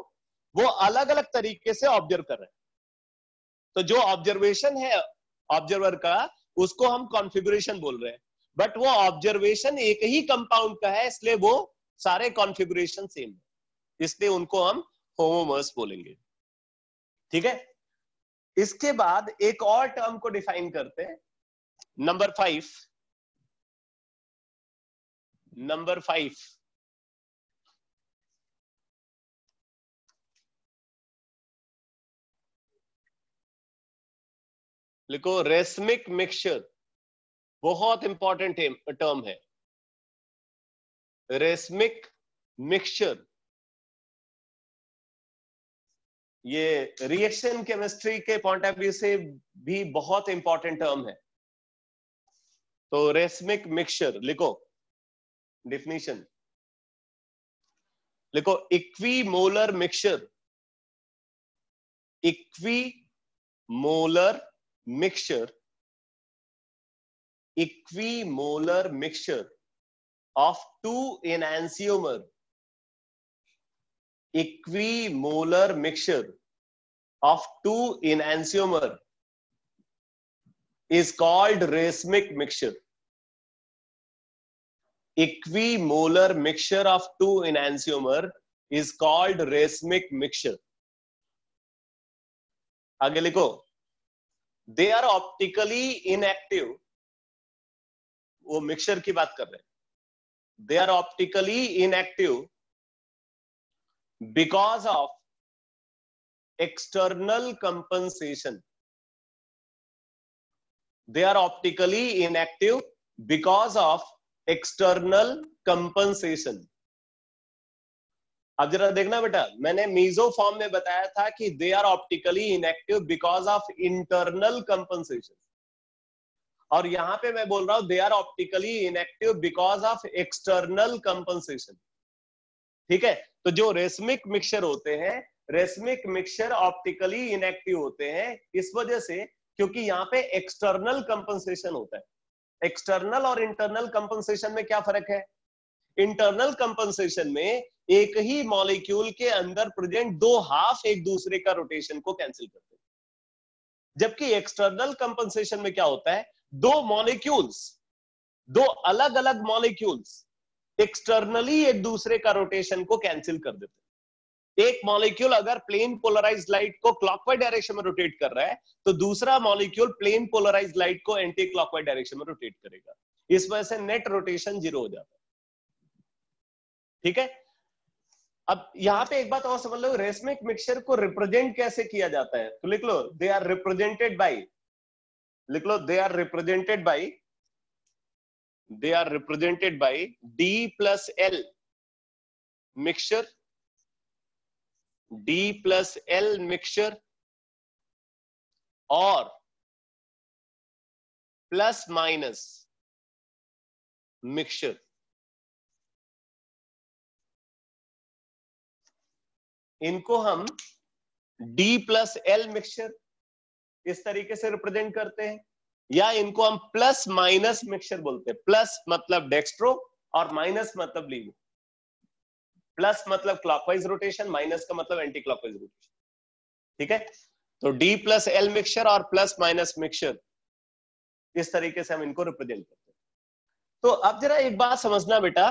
वो अलग अलग तरीके से ऑब्जर्व कर रहे हैं। तो जो ऑब्जर्वेशन है ऑब्जर्वर का, उसको हम कॉन्फ़िगरेशन बोल रहे हैं, बट वो ऑब्जर्वेशन एक ही कंपाउंड का है, इसलिए वो सारे कॉन्फ़िगरेशन सेम है, इसलिए उनको हम होमोमर्स बोलेंगे। ठीक है, इसके बाद एक और टर्म को डिफाइन करते हैं, नंबर 5। नंबर 5 लिखो, रेसमिक मिक्सचर। बहुत इंपॉर्टेंट टर्म है रेसमिक मिक्सचर। ये रिएक्शन केमिस्ट्री के पॉइंट ऑफ व्यू से भी बहुत इंपॉर्टेंट टर्म है। तो रेसमिक मिक्सचर लिखो, डिफिनीशन लिखो, equimolar mixture. Equimolar mixture, equimolar mixture of two enantiomer. Equimolar mixture of two enantiomer is called racemic mixture. Equimolar mixture of two enantiomer is called racemic mixture. आगे लिखो, they are optically inactive. वो मिक्सचर की बात कर रहे हैं। They are optically inactive because of external compensation. They are optically inactive because of external compensation. अब जरा देखना बेटा, मैंने मीजो फॉर्म में बताया था कि they are optically inactive because of internal compensation, और यहां पे मैं बोल रहा हूं they are optically inactive because of external compensation. ठीक है, तो जो रेसमिक मिक्सचर होते हैं, रेसमिक मिक्सचर ऑप्टिकली इनएक्टिव होते हैं इस वजह से क्योंकि यहाँ पे एक्सटर्नल कंपनसेशन होता है। एक्सटर्नल और इंटरनल कंपनसेशन में क्या फर्क है? इंटरनल कंपनसेशन में एक ही मॉलिक्यूल के अंदर प्रेजेंट दो हाफ एक दूसरे का रोटेशन को कैंसिल करते हैं, जबकि एक्सटर्नल कंपनसेशन में क्या होता है, दो मॉलिक्यूल्स, दो अलग अलग मॉलिक्यूल्स एक्सटर्नली एक दूसरे का रोटेशन को कैंसिल कर देते हैं। एक मॉलिक्यूल अगर प्लेन पोलराइज्ड लाइट को क्लॉकवाइज डायरेक्शन में रोटेट कर रहा है तो दूसरा मॉलिक्यूल प्लेन पोलराइज्ड लाइट को एंटी क्लॉकवाइज डायरेक्शन में रोटेट करेगा, इस वजह से नेट रोटेशन 0 हो जाता है। ठीक है, अब यहां पे एक बात और समझ लो, रेसमिक मिक्सचर को रिप्रेजेंट कैसे किया जाता है, तो लिख लो दे आर रिप्रेजेंटेड बाय, लिख लो they are represented by, they are represented by D plus L mixture, D plus L mixture और plus minus mixture। इनको हम D plus L mixture इस तरीके से रिप्रेजेंट करते हैं, या इनको हम प्लस माइनस मिक्सचर बोलते हैं। प्लस मतलब डेक्स्ट्रो और माइनस मतलब लीवो। प्लस मतलब क्लॉकवाइज रोटेशन, माइनस का मतलब एंटी क्लॉकवाइज रोटेशन। ठीक है, तो डी प्लस एल मिक्सचर और प्लस माइनस मिक्सचर, इस तरीके से हम इनको रिप्रेजेंट करते हैं। तो अब जरा एक बात समझना बेटा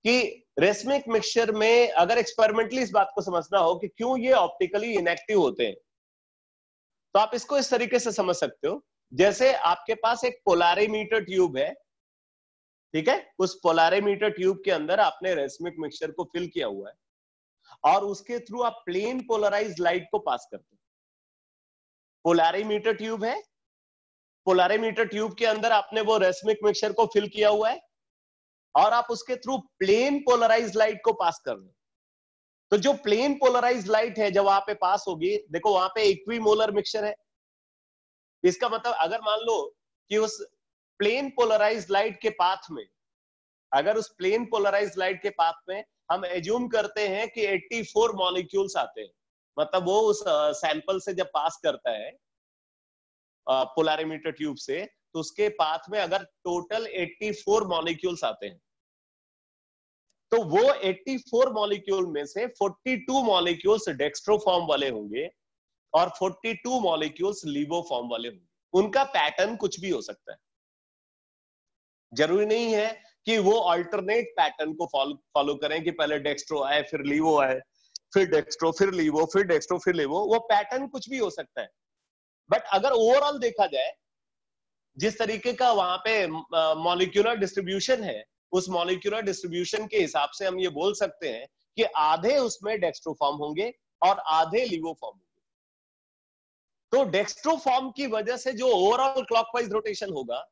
कि रेसमिक मिक्सचर में अगर एक्सपेरिमेंटली इस बात को समझना हो कि क्यों ये ऑप्टिकली इनएक्टिव होते हैं, तो आप इसको इस तरीके से समझ सकते हो, जैसे आपके पास एक पोलारीमीटर ट्यूब है, ठीक है, उस पोलारीमीटर ट्यूब के अंदर आपने रेसमिक मिक्सचर को फिल किया हुआ है और उसके थ्रू आप प्लेन पोलराइज्ड लाइट को पास करते हैं। पोलारीमीटर ट्यूब है, पोलारीमीटर ट्यूब के अंदर आपने वो रेसमिक मिक्सचर को फिल किया हुआ है और आप उसके थ्रू प्लेन पोलराइज्ड लाइट को पास कर रहे हैं। तो जो प्लेन पोलराइज्ड लाइट है जब वहां पे पास होगी, देखो वहां पे इक्वीमोलर मिक्सचर है, इसका मतलब अगर मान लो कि उस प्लेन पोलराइज्ड लाइट के पाथ में, अगर उस प्लेन पोलराइज्ड लाइट के पाथ में हम एज्यूम करते हैं कि 84 मॉलिक्यूल्स आते हैं, मतलब वो उस सैंपल से जब पास करता है पोलारीमीटर ट्यूब से, तो उसके पाथ में अगर टोटल 84 मॉलिक्यूल्स आते हैं, तो वो 84 मॉलिक्यूल में से 42 मॉलिक्यूल्स डेक्स्ट्रो फॉर्म वाले होंगे और 42 मॉलिक्यूल्स लिवोफॉर्म वाले होंगे। उनका पैटर्न कुछ भी हो सकता है, जरूरी नहीं है कि वो अल्टरनेट पैटर्न को फॉलो करें कि पहले डेक्स्ट्रो आए फिर लीवो आए, फिर डेक्स्ट्रो फिर लीवो, फिर डेक्स्ट्रो फिर लीवो। वो पैटर्न कुछ भी हो सकता है, बट अगर ओवरऑल देखा जाए जिस तरीके का वहां पे मॉलिक्यूलर डिस्ट्रीब्यूशन है, उस मॉलिक्यूलर डिस्ट्रीब्यूशन के हिसाब से हम ये बोल सकते हैं कि आधे उसमें डेक्स्ट्रोफॉर्म होंगे और आधे लिवोफॉर्म होंगे। तो डेक्स्ट्रोफॉर्म की वजह से जो ओवरऑल क्लॉकवाइज रोटेशन होगा,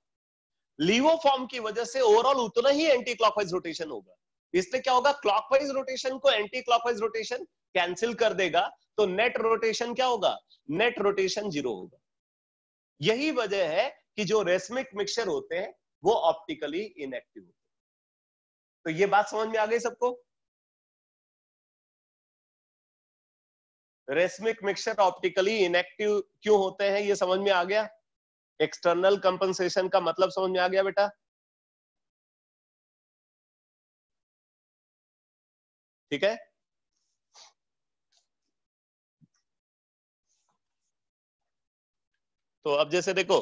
लिवोफॉर्म की वजह से ओवरऑल उतना ही एंटी क्लॉकवाइज रोटेशन होगा। इसलिए क्या होगा, क्लॉकवाइज रोटेशन को एंटी क्लॉकवाइज रोटेशन कैंसिल कर देगा, तो नेट रोटेशन क्या होगा, नेट रोटेशन 0 होगा। यही वजह है कि जो रेसमिक मिक्सचर होते हैं वो ऑप्टिकली इनएक्टिव होते हैं। तो ये बात समझ में आ गई सबको? रेसमिक मिक्सचर ऑप्टिकली इनएक्टिव क्यों होते हैं ये समझ में आ गया? एक्सटर्नल कंपनसेशन का मतलब समझ में आ गया बेटा? ठीक है। तो अब जैसे देखो,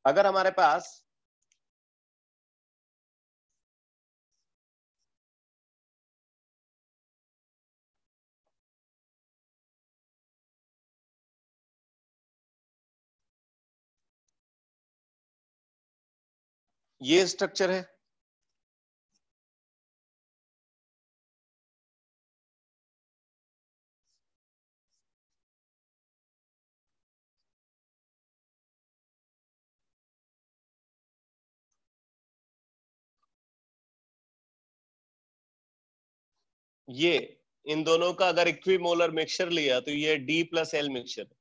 अगर हमारे पास ये स्ट्रक्चर है, ये इन दोनों का अगर इक्विमोलर मिक्सचर लिया तो ये D+L मिक्सचर है।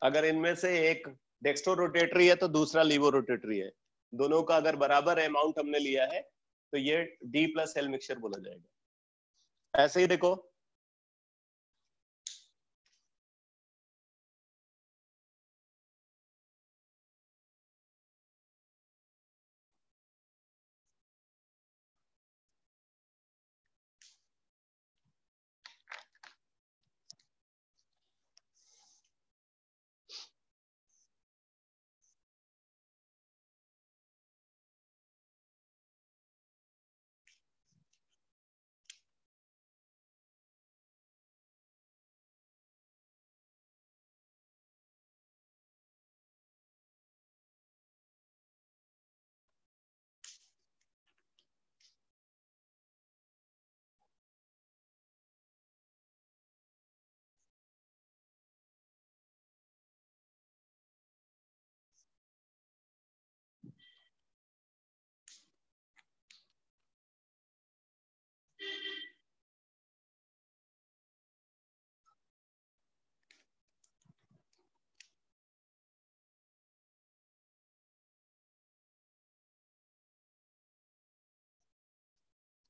अगर इनमें से एक डेक्स्ट्रो रोटेटरी है तो दूसरा लीवो रोटेटरी है, दोनों का अगर बराबर अमाउंट हमने लिया है तो ये D+L मिक्सचर बोला जाएगा। ऐसे ही देखो,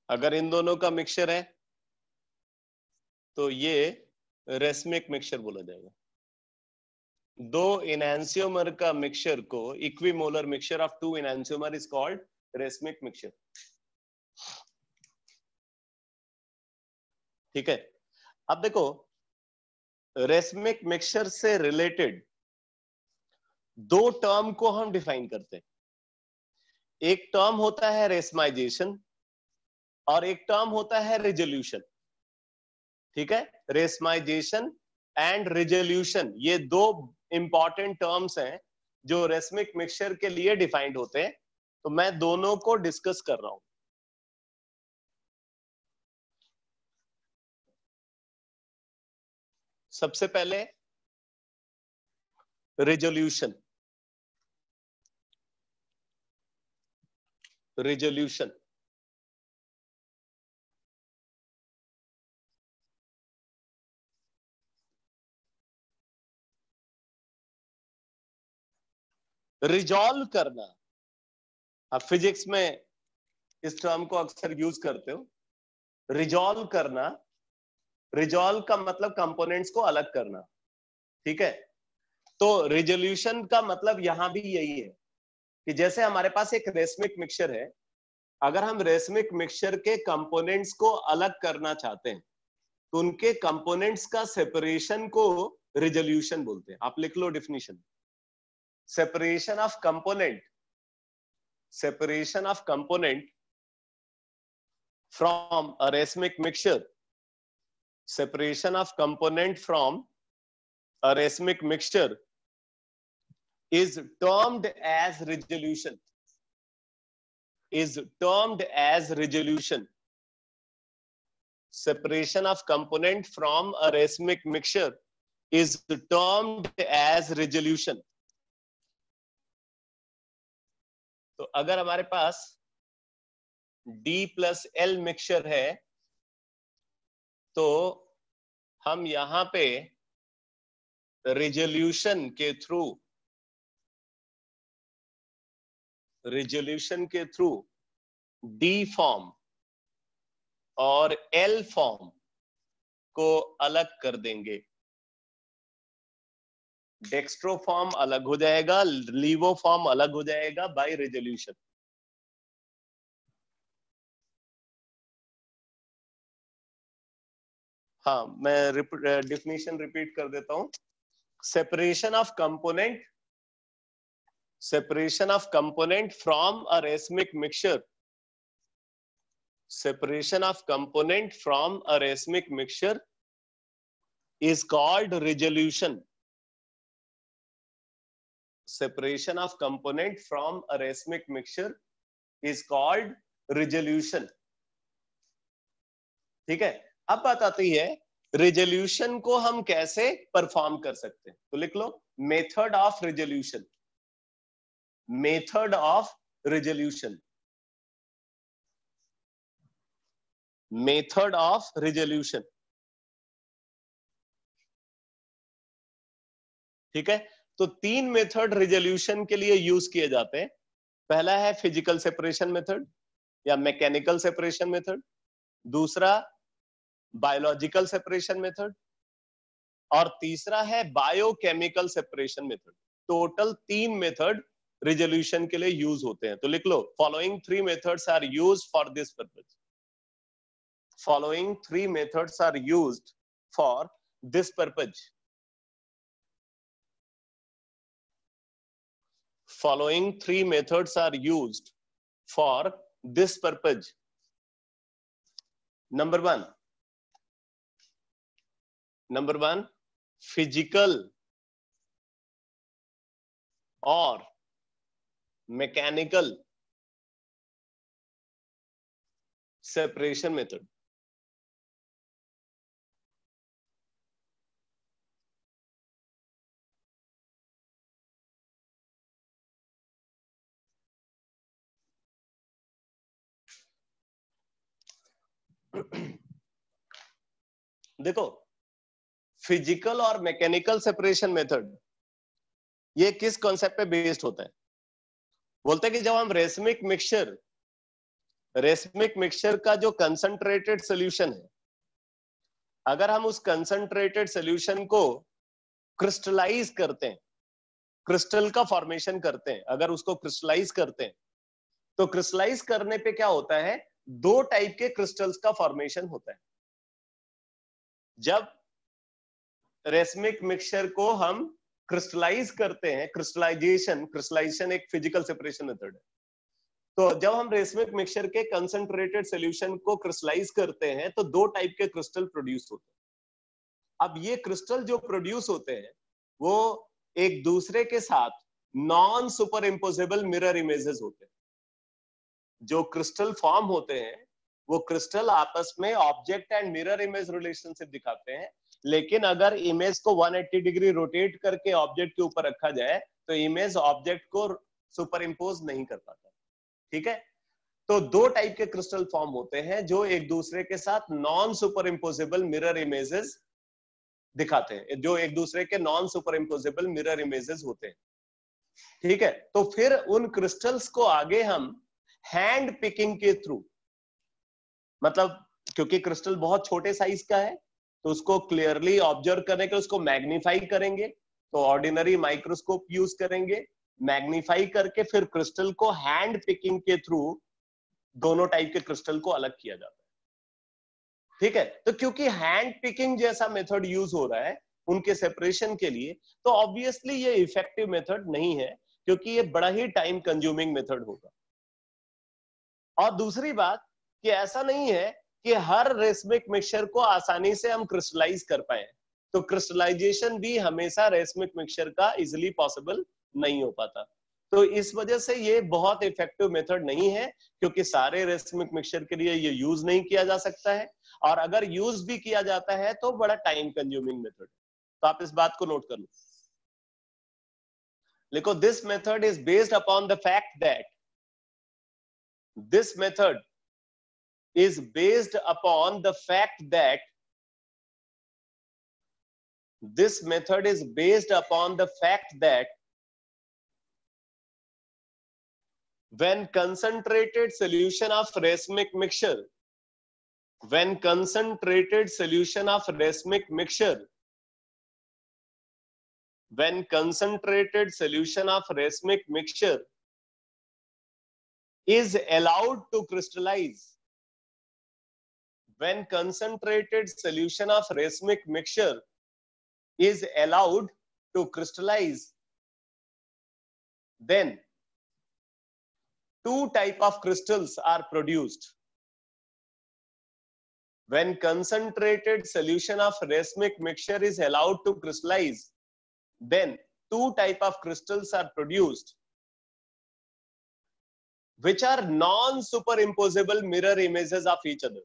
अगर इन दोनों का मिक्सचर है तो ये रेसमिक मिक्सचर बोला जाएगा। दो इनैंसियोमर का मिक्सचर को equimolar mixture of two enantiomer is called racemic mixture. ठीक है। अब देखो, रेसमिक मिक्सचर से रिलेटेड दो टर्म को हम डिफाइन करते हैं। एक टर्म होता है रेसमाइजेशन और एक टर्म होता है रिजोल्यूशन। ठीक है, रेसमाइजेशन एंड रिजोल्यूशन ये दो इंपॉर्टेंट टर्म्स हैं जो रेसमिक मिक्सचर के लिए डिफाइंड होते हैं। तो मैं दोनों को डिस्कस कर रहा हूं। सबसे पहले रिजोल्यूशन। रिजोल्यूशन रिजॉल्व करना, आप फिजिक्स में इस टर्म को अक्सर यूज करते हो, रिजॉल्व करना। रिजॉल्व का मतलब कंपोनेंट्स को अलग करना। ठीक है, तो रिजोल्यूशन का मतलब यहां भी यही है कि जैसे हमारे पास एक रेसमिक मिक्सचर है, अगर हम रेसमिक मिक्सचर के कंपोनेंट्स को अलग करना चाहते हैं तो उनके कंपोनेंट्स का सेपरेशन को रिजोल्यूशन बोलते हैं। आप लिख लो definition. Separation of component from a racemic mixture, separation of component from a racemic mixture is termed as resolution. Separation of component from a racemic mixture is termed as resolution. तो अगर हमारे पास D+L मिक्सचर है तो हम यहां पे रिजोल्यूशन के थ्रू D फॉर्म और L फॉर्म को अलग कर देंगे। डेक्स्ट्रो फॉर्म अलग हो जाएगा, लीवो फॉर्म अलग हो जाएगा बाय रिजोल्यूशन। हाँ, मैं डिफिनीशन रिपीट कर देता हूं। Separation of component from a racemic mixture, is called resolution. Separation of component from a racemic mixture is called resolution. ठीक है, अब बात आती है रिजोल्यूशन को हम कैसे परफॉर्म कर सकते हैं। तो लिख लो मेथड ऑफ रिजोल्यूशन। ठीक है, तो 3 मेथड रिजोल्यूशन के लिए यूज किए जाते हैं। पहला है फिजिकल सेपरेशन मेथड या मैकेनिकल सेपरेशन मेथड, दूसरा बायोलॉजिकल सेपरेशन मेथड और तीसरा है biochemical separation method. Total 3 method resolution के लिए यूज होते हैं। तो लिख लो following 3 methods are used for this purpose. Following 3 methods are used for this purpose. Following 3 methods are used for this purpose. Number one, physical or mechanical separation method. देखो, फिजिकल और मैकेनिकल सेपरेशन मेथड ये किस कॉन्सेप्ट पे बेस्ड होता है? बोलते हैं कि जब हम रेसमिक मिक्सचर का जो कंसंट्रेटेड सॉल्यूशन है, अगर हम उस कंसंट्रेटेड सॉल्यूशन को क्रिस्टलाइज करते हैं, क्रिस्टल का फॉर्मेशन करते हैं, अगर उसको क्रिस्टलाइज करते हैं तो क्रिस्टलाइज करने पे क्या होता है, 2 टाइप के क्रिस्टल्स का फॉर्मेशन होता है। जब रेसमिक मिक्सचर को हम क्रिस्टलाइज करते हैं, क्रिस्टलाइजेशन एक फिजिकल सेपरेशन मेथड है। तो जब हम रेसमिक मिक्सचर के कंसंट्रेटेड सॉल्यूशन को क्रिस्टलाइज करते हैं तो 2 टाइप के क्रिस्टल प्रोड्यूस होते हैं। अब ये क्रिस्टल जो प्रोड्यूस होते हैं वो एक दूसरे के साथ non super imposable mirror images होते हैं। जो क्रिस्टल फॉर्म होते हैं वो क्रिस्टल आपस में object and mirror image relationship दिखाते हैं, लेकिन अगर इमेज को 180 डिग्री रोटेट करके ऑब्जेक्ट के ऊपर रखा जाए तो इमेज ऑब्जेक्ट को सुपर इम्पोज नहीं कर पाता। ठीक है, तो 2 टाइप के क्रिस्टल फॉर्म होते हैं जो एक दूसरे के साथ non super imposable mirror images दिखाते हैं, जो एक दूसरे के non super imposable mirror images होते हैं। ठीक है, तो फिर उन क्रिस्टल्स को आगे हम हैंड पिकिंग के थ्रू, मतलब क्योंकि क्रिस्टल बहुत छोटे साइज का है तो उसको क्लियरली ऑब्जर्व करने के उसको मैग्नीफाई करेंगे, तो ऑर्डिनरी माइक्रोस्कोप यूज करेंगे, मैग्नीफाई करके फिर क्रिस्टल को हैंड पिकिंग के थ्रू दोनों टाइप के क्रिस्टल को अलग किया जाता है। ठीक है, तो क्योंकि हैंड पिकिंग जैसा मेथड यूज हो रहा है उनके सेपरेशन के लिए, तो ऑब्वियसली ये इफेक्टिव मेथड नहीं है, क्योंकि ये बड़ा ही टाइम कंज्यूमिंग मेथड होगा। और दूसरी बात कि ऐसा नहीं है कि हर रेसमिक मिक्सचर को आसानी से हम क्रिस्टलाइज कर पाए, तो क्रिस्टलाइजेशन भी हमेशा रेसमिक मिक्सचर का इजिली पॉसिबल नहीं हो पाता। तो इस वजह से ये बहुत इफेक्टिव मेथड नहीं है, क्योंकि सारे रेसमिक मिक्सचर के लिए ये यूज नहीं किया जा सकता है, और अगर यूज भी किया जाता है तो बड़ा टाइम कंज्यूमिंग मेथड। तो आप इस बात को नोट कर लो, लिखो, this method is based upon the fact that, this method is based upon the fact that, this method is based upon the fact that when concentrated solution of racemic mixture, when concentrated solution of racemic mixture, when concentrated solution of racemic mixture is allowed to crystallize, when concentrated solution of racemic mixture is allowed to crystallize, then two type of crystals are produced. When concentrated solution of racemic mixture is allowed to crystallize, then two type of crystals are produced, which are non-superimposable mirror images of each other,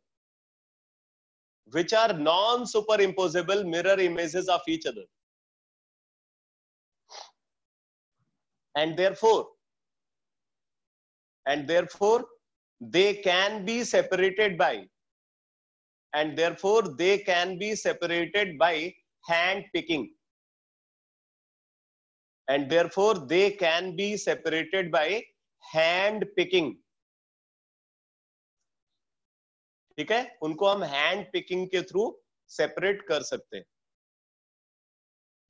which are non-superimposable mirror images of each other, and therefore they can be separated by, and therefore they can be separated by hand picking, and therefore they can be separated by hand picking. ठीक है, उनको हम हैंड पिकिंग के थ्रू सेपरेट कर सकते हैं।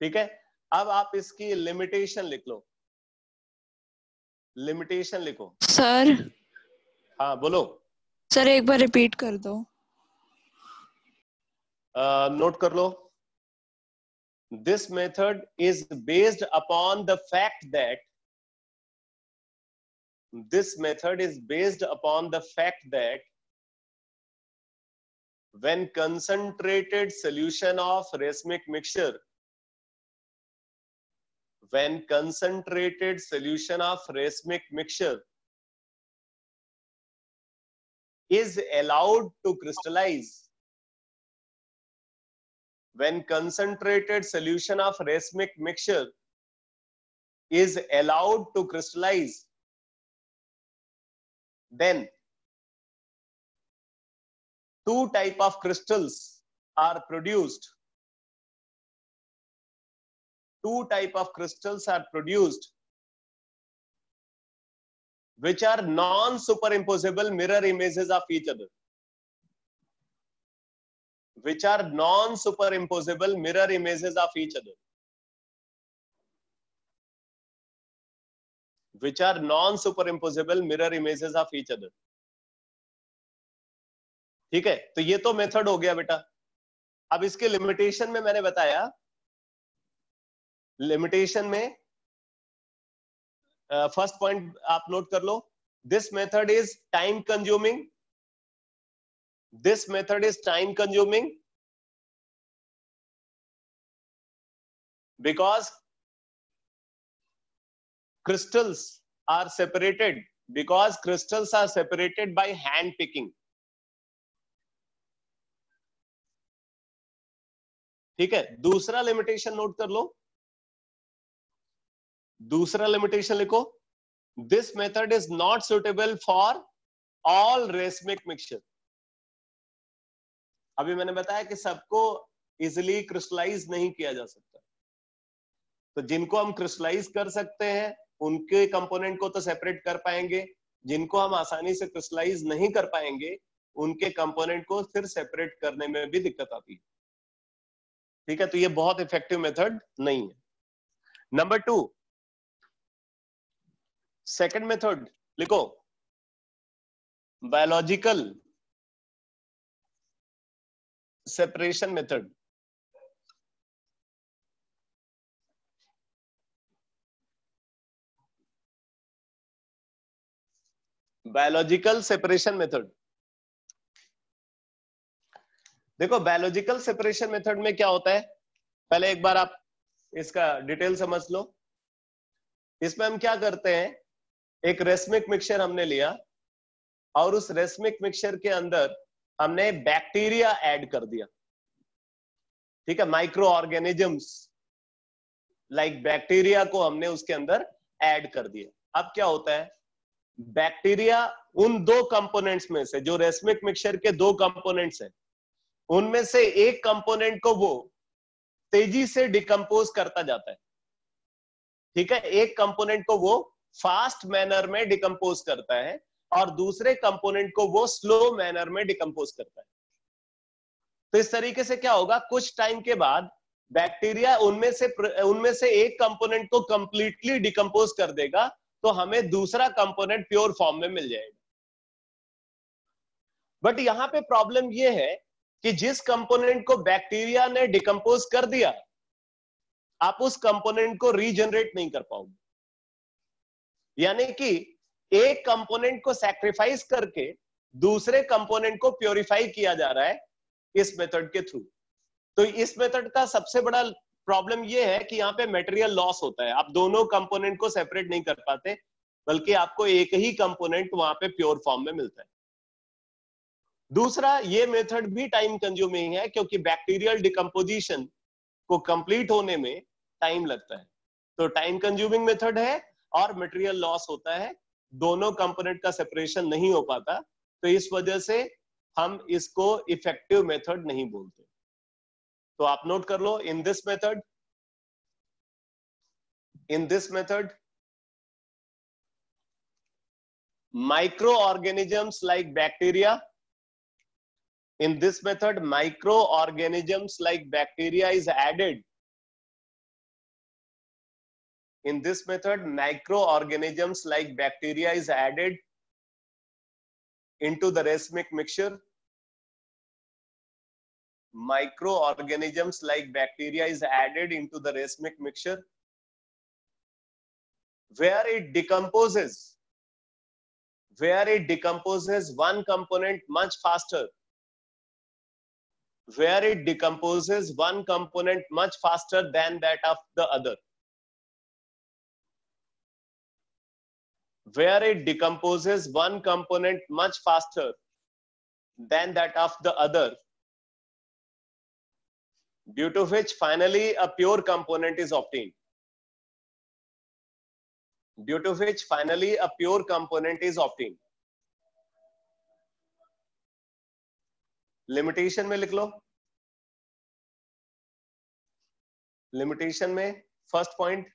ठीक है, अब आप इसकी लिमिटेशन लिख लो, लिमिटेशन लिखो। सर, हाँ बोलो। सर एक बार रिपीट कर दो। नोट कर लो, this method is based upon the fact that, this method is based upon the fact that when concentrated solution of racemic mixture, when concentrated solution of racemic mixture is allowed to crystallize, when concentrated solution of racemic mixture is allowed to crystallize, then two type of crystals are produced, two type of crystals are produced, which are non-superimposable mirror images of each other, which are non-superimposable mirror images of each other, which are non-superimposable mirror images of each other. ठीक है, तो ये तो मेथड हो गया बेटा। अब इसके लिमिटेशन में मैंने बताया, लिमिटेशन में फर्स्ट पॉइंट आप नोट कर लो, this method is time consuming, this method is time consuming because crystals are separated, because crystals are separated by hand picking. ठीक है, दूसरा लिमिटेशन नोट कर लो, दूसरा लिमिटेशन लिखो, this method is not suitable for all racemic mixture. अभी मैंने बताया कि सबको इजिली क्रिस्टलाइज नहीं किया जा सकता, तो जिनको हम क्रिस्टलाइज कर सकते हैं उनके कंपोनेंट को तो सेपरेट कर पाएंगे, जिनको हम आसानी से क्रिस्टलाइज नहीं कर पाएंगे उनके कंपोनेंट को फिर सेपरेट करने में भी दिक्कत आती है। ठीक है, तो ये बहुत इफेक्टिव मेथड नहीं है। नंबर 2, सेकंड मेथड लिखो, biological separation method. Biological separation method. देखो बायोलॉजिकल सेपरेशन मेथड में क्या होता है, पहले एक बार आप इसका डिटेल समझ लो। इसमें हम क्या करते हैं, एक रेसमिक मिक्सचर हमने लिया और उस रेसमिक मिक्सचर के अंदर हमने बैक्टीरिया ऐड कर दिया, ठीक है, माइक्रो ऑर्गेनिजम्स लाइक बैक्टीरिया को हमने उसके अंदर ऐड कर दिया। अब क्या होता है, बैक्टीरिया उन दो कंपोनेंट्स में से, जो रेसमिक मिक्सचर के दो कंपोनेंट्स हैं, उनमें से एक कंपोनेंट को वो तेजी से डिकम्पोज करता जाता है, ठीक है, एक कंपोनेंट को वो फास्ट मैनर में डिकम्पोज करता है और दूसरे कंपोनेंट को वो स्लो मैनर में डिकम्पोज करता है। तो इस तरीके से क्या होगा, कुछ टाइम के बाद बैक्टीरिया उनमें से एक कंपोनेंट को कंप्लीटली डिकम्पोज कर देगा, तो हमें दूसरा कंपोनेंट प्योर फॉर्म में मिल जाएगा। बट यहां पे प्रॉब्लम यह है कि जिस कंपोनेंट को बैक्टीरिया ने डिकम्पोज कर दिया, आप उस कंपोनेंट को रीजनरेट नहीं कर पाओगे। यानी कि एक कंपोनेंट को सैक्रिफाइस करके दूसरे कंपोनेंट को प्योरीफाई किया जा रहा है इस मेथड के थ्रू। तो इस मेथड का सबसे बड़ा प्रॉब्लम यह है कि यहाँ पे मटेरियल लॉस होता है, आप दोनों कंपोनेंट को सेपरेट नहीं कर पाते, बल्कि आपको एक ही कंपोनेंट वहां पे प्योर फॉर्म में मिलता है। दूसरा, ये मेथड भी टाइम कंज्यूमिंग है, क्योंकि बैक्टीरियल डिकम्पोजिशन को कंप्लीट होने में टाइम लगता है। तो टाइम कंज्यूमिंग मेथड है और मटेरियल लॉस होता है, दोनों कंपोनेंट का सेपरेशन नहीं हो पाता, तो इस वजह से हम इसको इफेक्टिव मेथड नहीं बोलते। तो आप नोट कर लो, in this method microorganisms like bacteria, in this method microorganisms like bacteria is added. In this method microorganisms like bacteria is added into the racemic mixture. Microorganisms like bacteria is added into the racemic mixture, where it decomposes one component much faster, where it decomposes one component much faster than that of the other, where it decomposes one component much faster than that of the other, due to which finally a pure component is obtained. Due to which finally a pure component is obtained. Limitation में लिख लो, लिमिटेशन में फर्स्ट पॉइंट,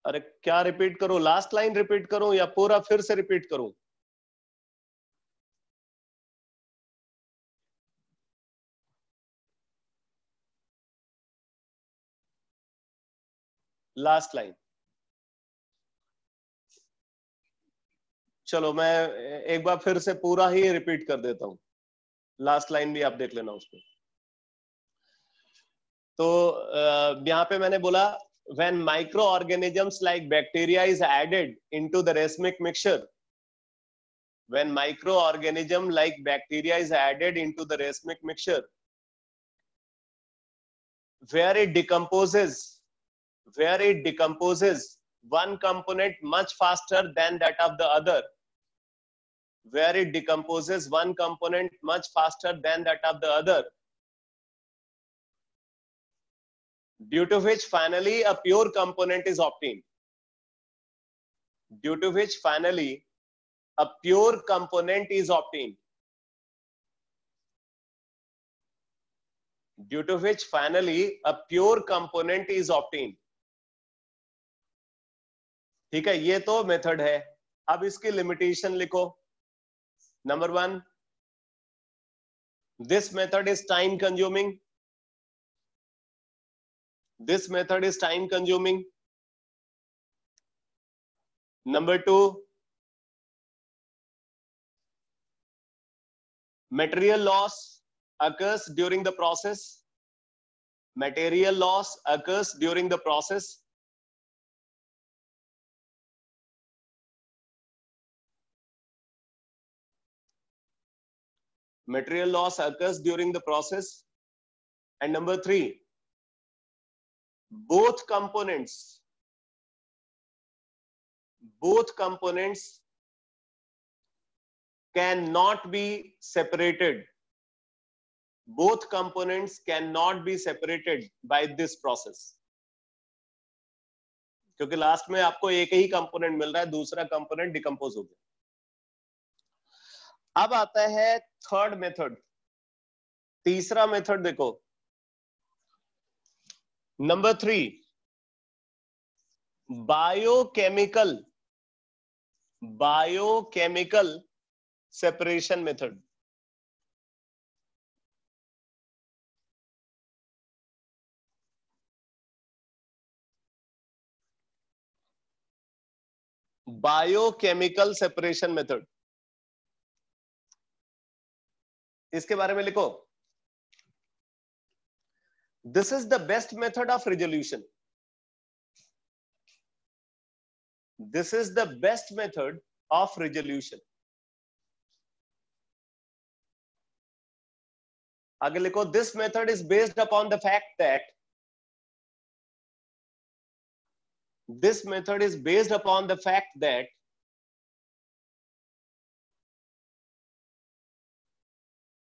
अरे क्या रिपीट करूं, लास्ट लाइन रिपीट करूं या पूरा फिर से रिपीट करूं? लास्ट लाइन, चलो मैं एक बार फिर से पूरा ही रिपीट कर देता हूं, लास्ट लाइन भी आप देख लेना उसको। तो यहां पे मैंने बोला, when microorganisms like bacteria is added into the racemic mixture, when microorganism like bacteria is added into the racemic mixture, where it decomposes one component much faster than that of the other, where it decomposes one component much faster than that of the other, due to which finally a pure component is obtained. Due to which finally a pure component is obtained. Due to which finally a pure component is obtained. ठीक है, ये तो मेथड है। अब इसकी लिमिटेशन लिखो। Number 1, this method is time consuming. This method is time consuming. Number 2, material loss occurs during the process. Material loss occurs during the process. Material loss occurs during the process. And number 3, both components cannot be separated. Both components cannot be separated by this process. क्योंकि लास्ट में आपको एक ही कंपोनेंट मिल रहा है, दूसरा कंपोनेंट डिकम्पोज हो गया. अब आता है थर्ड मेथड. तीसरा मेथड देखो, number 3, biochemical separation method. Biochemical separation method, इसके बारे में लिखो. This is the best method of resolution. This is the best method of resolution. आगे लिखो, this method is based upon the fact that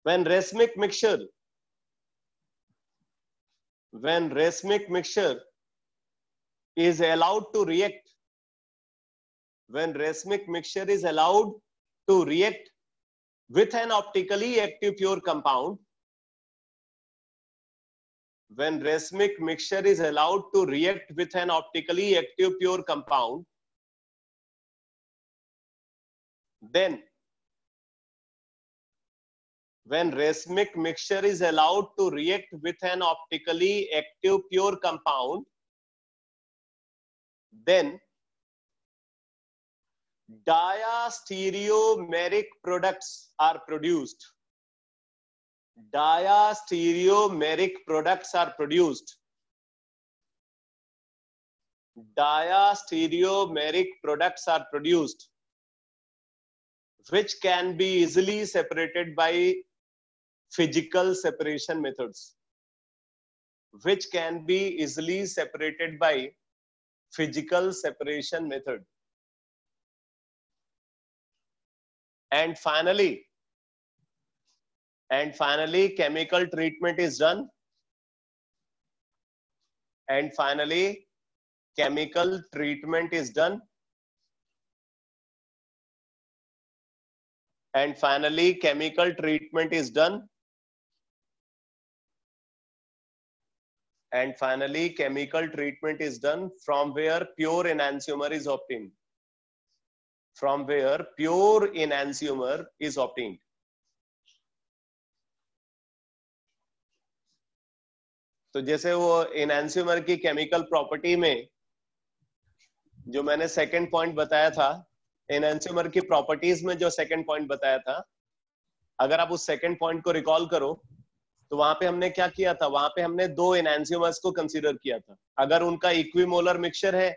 when racemic mixture is allowed to react, with an optically active pure compound, when racemic mixture is allowed to react with an optically active pure compound, then when racemic mixture is allowed to react with an optically active pure compound, then diastereomeric products are produced. Diastereomeric products are produced. Diastereomeric products are produced, which can be easily separated by physical separation methods. Which can be easily separated by physical separation method. And finally, chemical treatment is done. And finally, chemical treatment is done. And finally, chemical treatment is done. And finally, chemical treatment is done, from where pure enantiomer is obtained. From where pure enantiomer is obtained. तो जैसे वो enantiomer की केमिकल प्रॉपर्टी में जो मैंने सेकंड पॉइंट बताया था, enantiomer की प्रॉपर्टीज में जो सेकंड पॉइंट बताया था, अगर आप उस सेकंड पॉइंट को रिकॉल करो तो वहां पे हमने क्या किया था? वहां पे हमने दो enantiomers को कंसीडर किया था. अगर उनका इक्विमोलर मिक्सचर है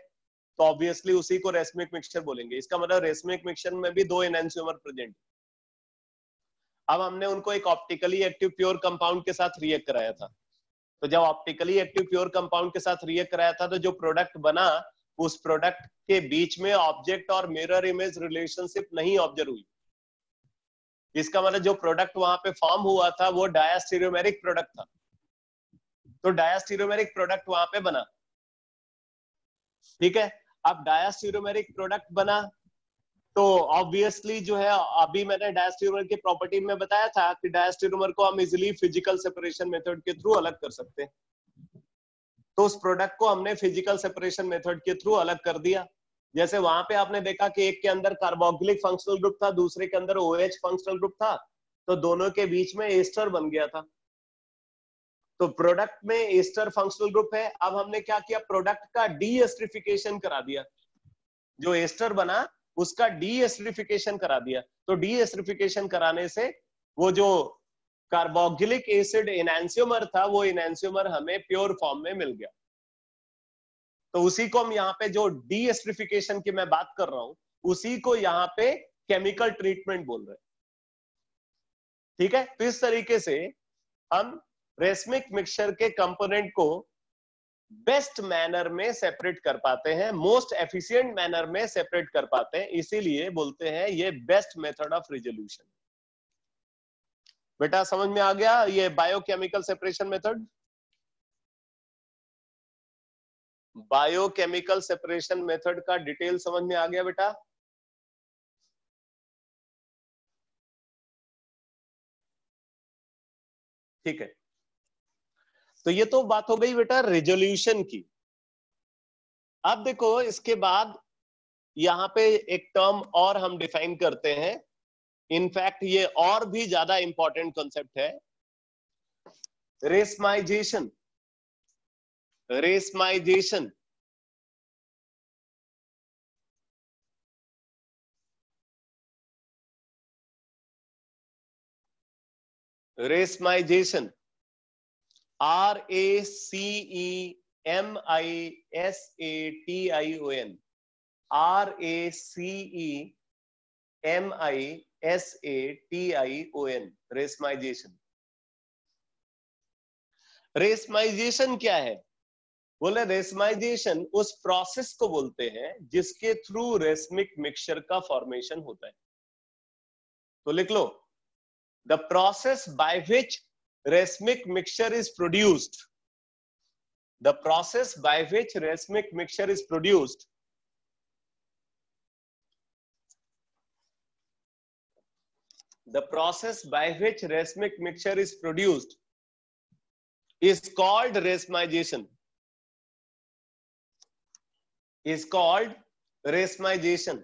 तो ऑब्वियसली उसी को रेसमिक मिक्सचर बोलेंगे. इसका मतलब रेसमिक मिक्सचर में भी दो एनांसियोमर प्रेजेंट. अब हमने उनको एक ऑप्टिकली एक्टिव प्योर कंपाउंड के साथ रिएक्ट कराया था. तो जब ऑप्टिकली एक्टिव प्योर कंपाउंड के साथ रिएक्ट कराया था तो जो प्रोडक्ट बना, उस प्रोडक्ट के बीच में ऑब्जेक्ट और मिरर इमेज रिलेशनशिप नहीं ऑब्जर्व हुई. इसका मतलब जो प्रोडक्ट वहां पे फॉर्म हुआ था वो डायास्टीरियोमेरिक प्रोडक्ट था. तो डायास्टीरियोमेरिक प्रोडक्ट वहां पे बना. ठीक है. अब डायास्टीरियोमेरिक प्रोडक्ट बना तो ऑब्वियसली जो है, अभी मैंने डायास्टीरियोमर की प्रॉपर्टी में बताया था कि डायास्टीरियोमर को हम इजीली फिजिकल सेपरेशन मेथड के थ्रू अलग कर सकते हैं. तो उस प्रोडक्ट को हमने फिजिकल सेपरेशन मेथड के थ्रू अलग कर दिया. जैसे वहां पे आपने देखा कि एक के अंदर कार्बोक्सिलिक फंक्शनल ग्रुप था, दूसरे के अंदर OH फंक्शनल ग्रुप था, तो दोनों के बीच में एस्टर बन गया था. तो प्रोडक्ट में एस्टर फंक्शनल ग्रुप है. अब हमने क्या किया? प्रोडक्ट का डी एस्टरिफिकेशन करा दिया. जो एस्टर बना उसका डीएस्टरिफिकेशन करा दिया। तो डीएस्टरिफिकेशन कराने से वो जो कार्बोक्सिलिक एसिड एनांसियोमर था वो एनांसियोमर हमें प्योर फॉर्म में मिल गया। तो उसी को हम यहाँ पे जो डीएस्टरिफिकेशन की मैं बात कर रहा हूं उसी को यहाँ पे केमिकल ट्रीटमेंट बोल रहे हैं। ठीक है, तो इस तरीके से हम रेसमिक मिक्सचर के कंपोनेंट को बेस्ट मैनर में सेपरेट कर पाते हैं, मोस्ट एफिशिएंट मैनर में सेपरेट कर पाते हैं, इसीलिए बोलते हैं ये बेस्ट मेथड ऑफ रिजोल्यूशन। बेटा समझ में आ गया ये biochemical separation method? Biochemical separation method का डिटेल समझ में आ गया बेटा? ठीक है, तो ये तो बात हो गई बेटा रिजोल्यूशन की। अब देखो इसके बाद यहां पे एक टर्म और हम डिफाइन करते हैं, इनफैक्ट ये और भी ज्यादा इंपॉर्टेंट कॉन्सेप्ट है, racemisation. Racemisation racemisation RACEMISATION RACEMISATION racemisation. Racemisation क्या है? बोले रेसमाइजेशन उस प्रोसेस को बोलते हैं जिसके थ्रू रेसमिक मिक्सचर का फॉर्मेशन होता है। तो लिख लो, the process by which racemic mixture is produced, the process by which racemic mixture is produced the process by which racemic mixture is produced is called racemization, is called racemization।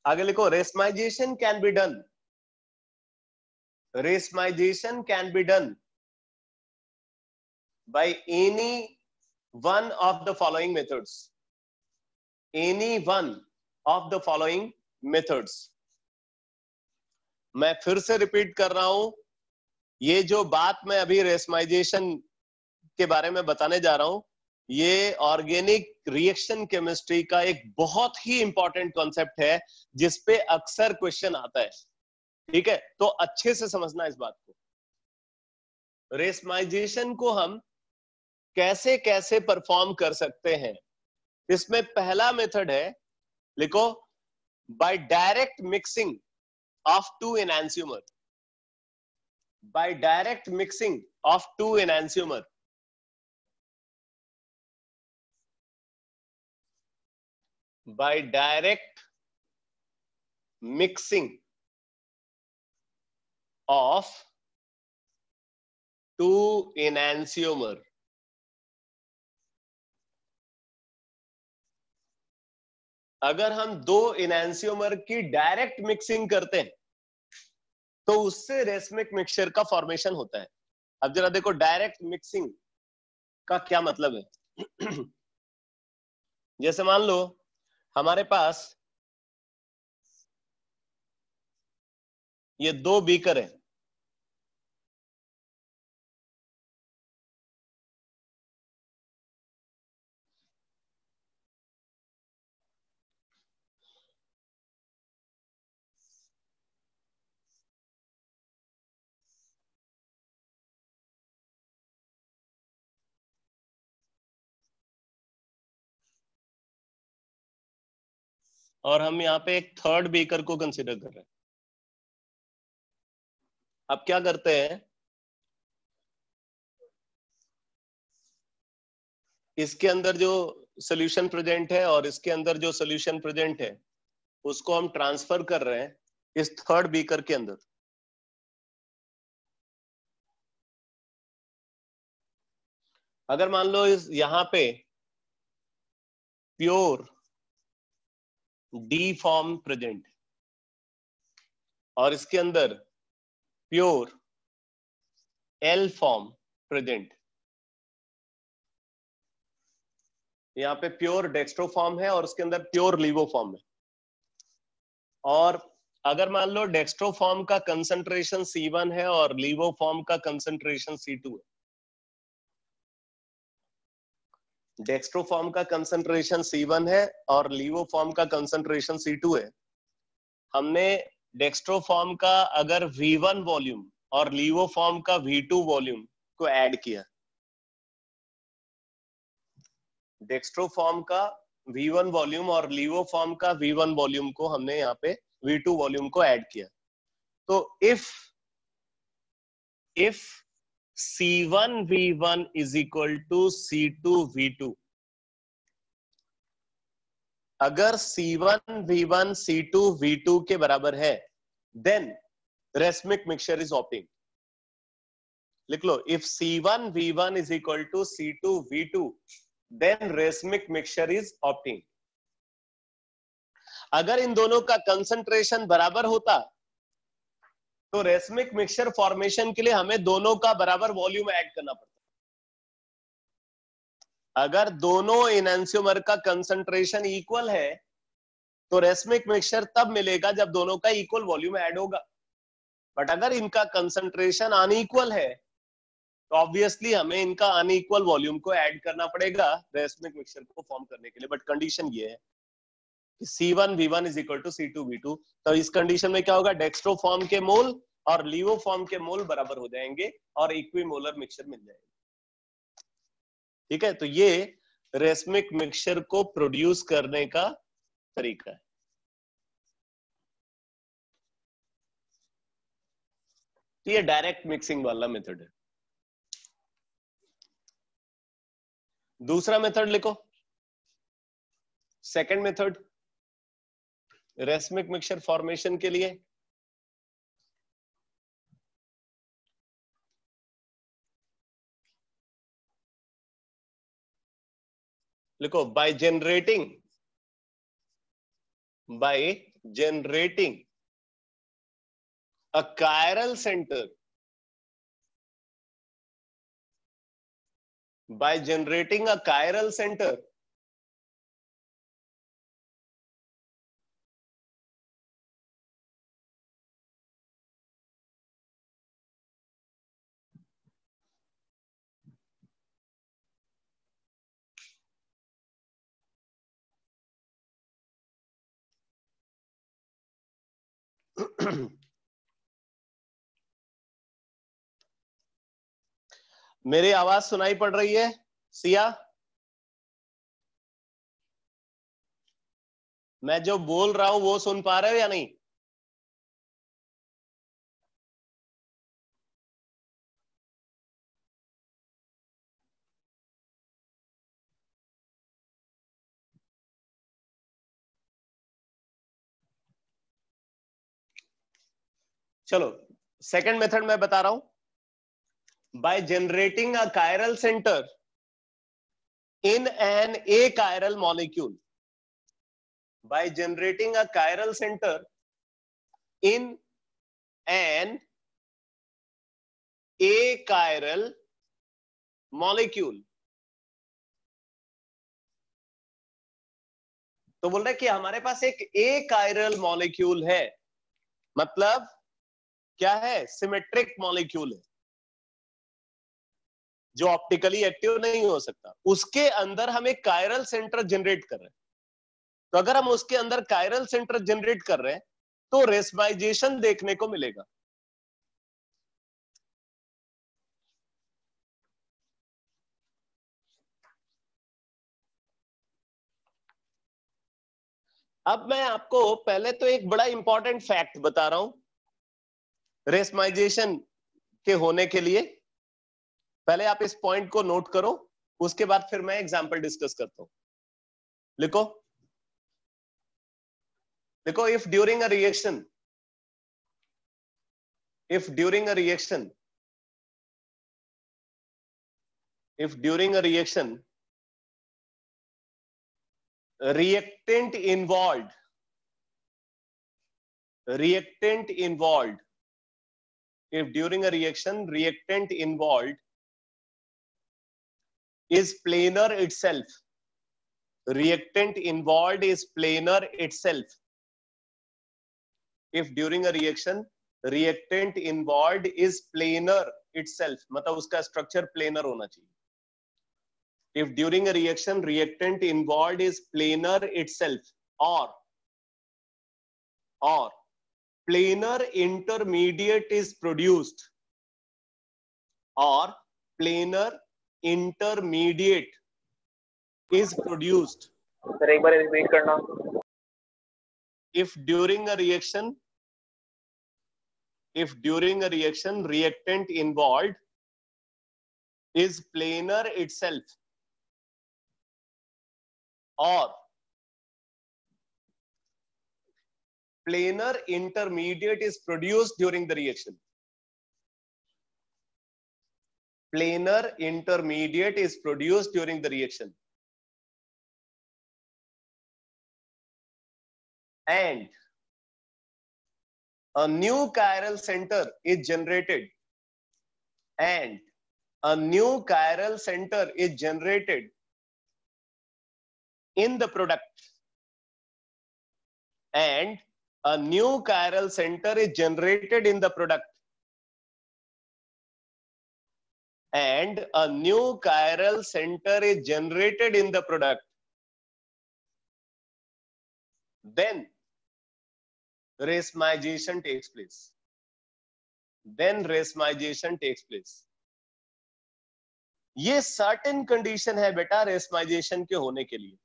आगे लिखो, racemization can be done, racemization can be done by any one of the following methods, any one of the following methods। मैं फिर से रिपीट कर रहा हूं, ये जो बात मैं अभी रेसमाइजेशन के बारे में बताने जा रहा हूं ये ऑर्गेनिक रिएक्शन केमिस्ट्री का एक बहुत ही इंपॉर्टेंट कॉन्सेप्ट है जिसपे अक्सर क्वेश्चन आता है। ठीक है, तो अच्छे से समझना इस बात को। रेसमाइजेशन को हम कैसे कैसे परफॉर्म कर सकते हैं, इसमें पहला मेथड है, लिखो, by direct mixing of two enantiomer, by direct mixing of two enantiomer. by direct mixing of two enantiomer। अगर हम दो एनांसियोमर की डायरेक्ट मिक्सिंग करते हैं तो उससे रेसमिक मिक्सचर का फॉर्मेशन होता है। अब जरा देखो डायरेक्ट मिक्सिंग का क्या मतलब है। जैसे मान लो हमारे पास ये दो बीकर है, और हम यहाँ पे एक थर्ड बीकर को कंसीडर कर रहे हैं। अब क्या करते हैं, इसके अंदर जो सोल्यूशन प्रेजेंट है और इसके अंदर जो सोल्यूशन प्रेजेंट है उसको हम ट्रांसफर कर रहे हैं इस थर्ड बीकर के अंदर। अगर मान लो इस यहाँ पे प्योर डी फॉर्म प्रेजेंट और इसके अंदर प्योर एल फॉर्म प्रेजेंट, यहाँ पे प्योर डेक्स्ट्रो फॉर्म है और उसके अंदर प्योर लीवो फॉर्म है। और अगर मान लो डेक्स्ट्रो फॉर्म का कंसंट्रेशन C1 है और लीवो फॉर्म का कंसंट्रेशन C2 है, डेक्स्ट्रो फॉर्म का कंसंट्रेशन C1 है और लीवो फॉर्म का कंसंट्रेशन C2 है। हमने डेक्स्ट्रो फॉर्म का अगर V1 वॉल्यूम और लीवो फॉर्म का V2 वॉल्यूम को ऐड किया, डेक्स्ट्रो फॉर्म का V1 वॉल्यूम और लीवो फॉर्म का V1 वॉल्यूम को हमने यहाँ पे V2 वॉल्यूम को ऐड किया, तो if C1 V1 is equal to C2 V2, अगर C1 V1 C2 V2 के बराबर है, then racemic mixture is opting. लिख लो, if C1 V1 is equal to C2 V2, then racemic mixture is opting. अगर इन दोनों का कंसंट्रेशन बराबर होता तो रेसमिक मिक्सचर फॉर्मेशन के लिए हमें दोनों का बराबर वॉल्यूम ऐड करना पड़ता। अगर दोनों एनहांसियोमर का कंसंट्रेशन इक्वल है तो रेसमिक मिक्सचर तब मिलेगा जब दोनों का इक्वल वॉल्यूम ऐड होगा। बट अगर इनका कंसंट्रेशन अनइक्वल है तो ऑब्वियसली हमें इनका अनइक्वल वॉल्यूम को ऐड करना पड़ेगा रेसमिक मिक्सचर को फॉर्म करने के लिए। बट कंडीशन ये है कि C1 V1 is equal to C2 V2, तो इस कंडीशन में क्या होगा, डेक्स्ट्रो फॉर्म के मोल और लीवो फॉर्म के मोल बराबर हो जाएंगे और इक्विमोलर मिक्सचर मिल जाएगा। ठीक है, तो ये रेसमिक मिक्सचर को प्रोड्यूस करने का तरीका है। ये डायरेक्ट मिक्सिंग वाला मेथड है। दूसरा मेथड लिखो, second method racemic mixture formation के लिए। लिखो, bye generating a chiral center, by generating a chiral center, मेरी आवाज सुनाई पड़ रही है सिया? मैं जो बोल रहा हूं वो सुन पा रहे हो या नहीं? चलो सेकंड मेथड मैं बता रहा हूं, by generating a chiral centre in an achiral molecule, by generating a chiral center in an achiral molecule, तो बोल रहे कि हमारे पास एक achiral molecule है, मतलब क्या है, सिमेट्रिक मॉलिक्यूल है जो ऑप्टिकली एक्टिव नहीं हो सकता, उसके अंदर हम एक कायरल सेंटर जनरेट कर रहे हैं। तो अगर हम उसके अंदर कायरल सेंटर जनरेट कर रहे हैं तो रेसमाइजेशन देखने को मिलेगा। अब मैं आपको पहले तो एक बड़ा इंपॉर्टेंट फैक्ट बता रहा हूं रेसमाइजेशन के होने के लिए। पहले आप इस पॉइंट को नोट करो, उसके बाद फिर मैं एग्जांपल डिस्कस करता हूं। लिखो, if during a reaction, reactant involved is planar itself, reactant involved is planar itself. If during a reaction reactant involved is planar itself, मतलब उसका structure planar होना चाहिए. If during a reaction reactant involved is planar itself, or planar intermediate is produced, or planar intermediate is produced. Sir एक बार रिपीट करना. If during a reaction reactant involved is planar itself, or planar intermediate is produced during the reaction. Planar intermediate is produced during the reaction. And a new chiral center is generated. And a new chiral center is generated in the product. And a new chiral center is generated in the product. And a new chiral center is generated in the product. Then racemization takes place. Then racemization takes place. ये सर्टेन कंडीशन है बेटा रेसमाइजेशन के होने के लिए.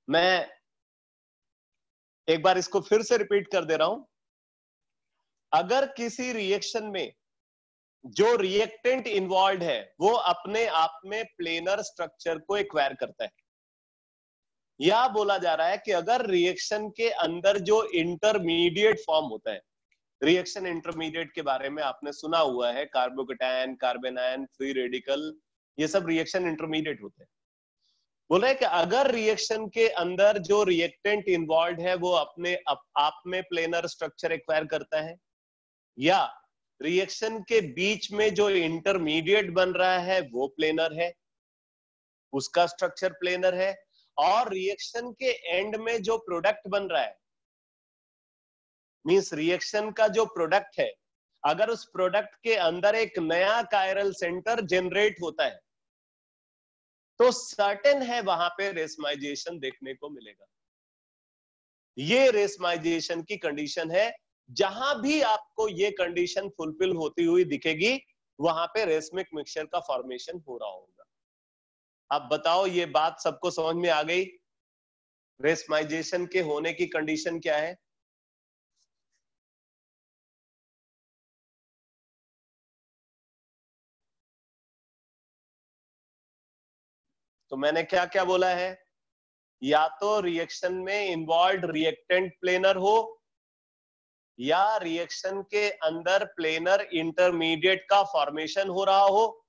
मैं एक बार इसको फिर से रिपीट कर दे रहा हूं. अगर किसी रिएक्शन में जो रिएक्टेंट इन्वॉल्व है वो अपने आप में प्लेनर स्ट्रक्चर को एक्वायर करता है, या बोला जा रहा है कि अगर रिएक्शन के अंदर जो इंटरमीडिएट फॉर्म होता है, रिएक्शन इंटरमीडिएट के बारे में आपने सुना हुआ है, कार्बोकेटायन, कार्बेनायन, फ्री रेडिकल, ये सब रिएक्शन इंटरमीडिएट होते हैं. बोल रहे हैं कि अगर रिएक्शन के अंदर जो रिएक्टेंट इन्वॉल्व है वो अपने आप में प्लेनर स्ट्रक्चर एक्वायर करता है, या रिएक्शन के बीच में जो इंटरमीडिएट बन रहा है वो प्लेनर है, उसका स्ट्रक्चर प्लेनर है, और रिएक्शन के एंड में जो प्रोडक्ट बन रहा है, मींस रिएक्शन का जो प्रोडक्ट है, अगर उस प्रोडक्ट के अंदर एक नया कायरल सेंटर जनरेट होता है तो सर्टेन है वहां पे रेसमाइजेशन देखने को मिलेगा. ये रेसमाइजेशन की कंडीशन है. जहां भी आपको ये कंडीशन फुलफिल होती हुई दिखेगी वहां पे रेसमिक मिक्सचर का फॉर्मेशन हो रहा होगा. अब बताओ ये बात सबको समझ में आ गई? रेसमाइजेशन के होने की कंडीशन क्या है? तो मैंने क्या क्या बोला है? या तो रिएक्शन में इन्वॉल्व रिएक्टेंट प्लेनर हो, या रिएक्शन के अंदर प्लेनर इंटरमीडिएट का फॉर्मेशन हो रहा हो,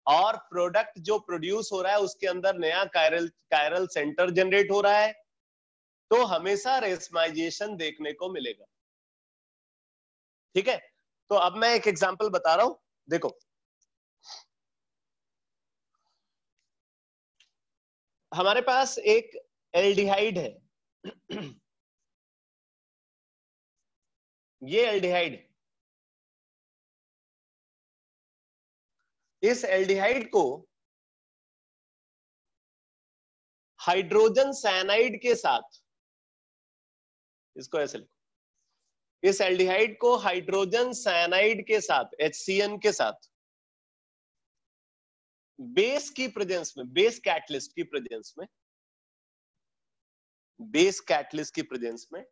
और प्रोडक्ट जो प्रोड्यूस हो रहा है उसके अंदर नया कायरल सेंटर जनरेट हो रहा है, तो हमेशा रेसमाइजेशन देखने को मिलेगा. ठीक है, तो अब मैं एक एग्जांपल बता रहा हूं. देखो, हमारे पास एक एल्डिहाइड है. ये एल्डिहाइड है. इस एल्डिहाइड को हाइड्रोजन साइनाइड के साथ, इसको ऐसे लिखो, इस एल्डिहाइड को हाइड्रोजन साइनाइड के साथ, HCN के साथ, बेस की प्रेजेंस में, बेस कैटलिस्ट की प्रेजेंस में, बेस कैटलिस्ट की प्रेजेंस में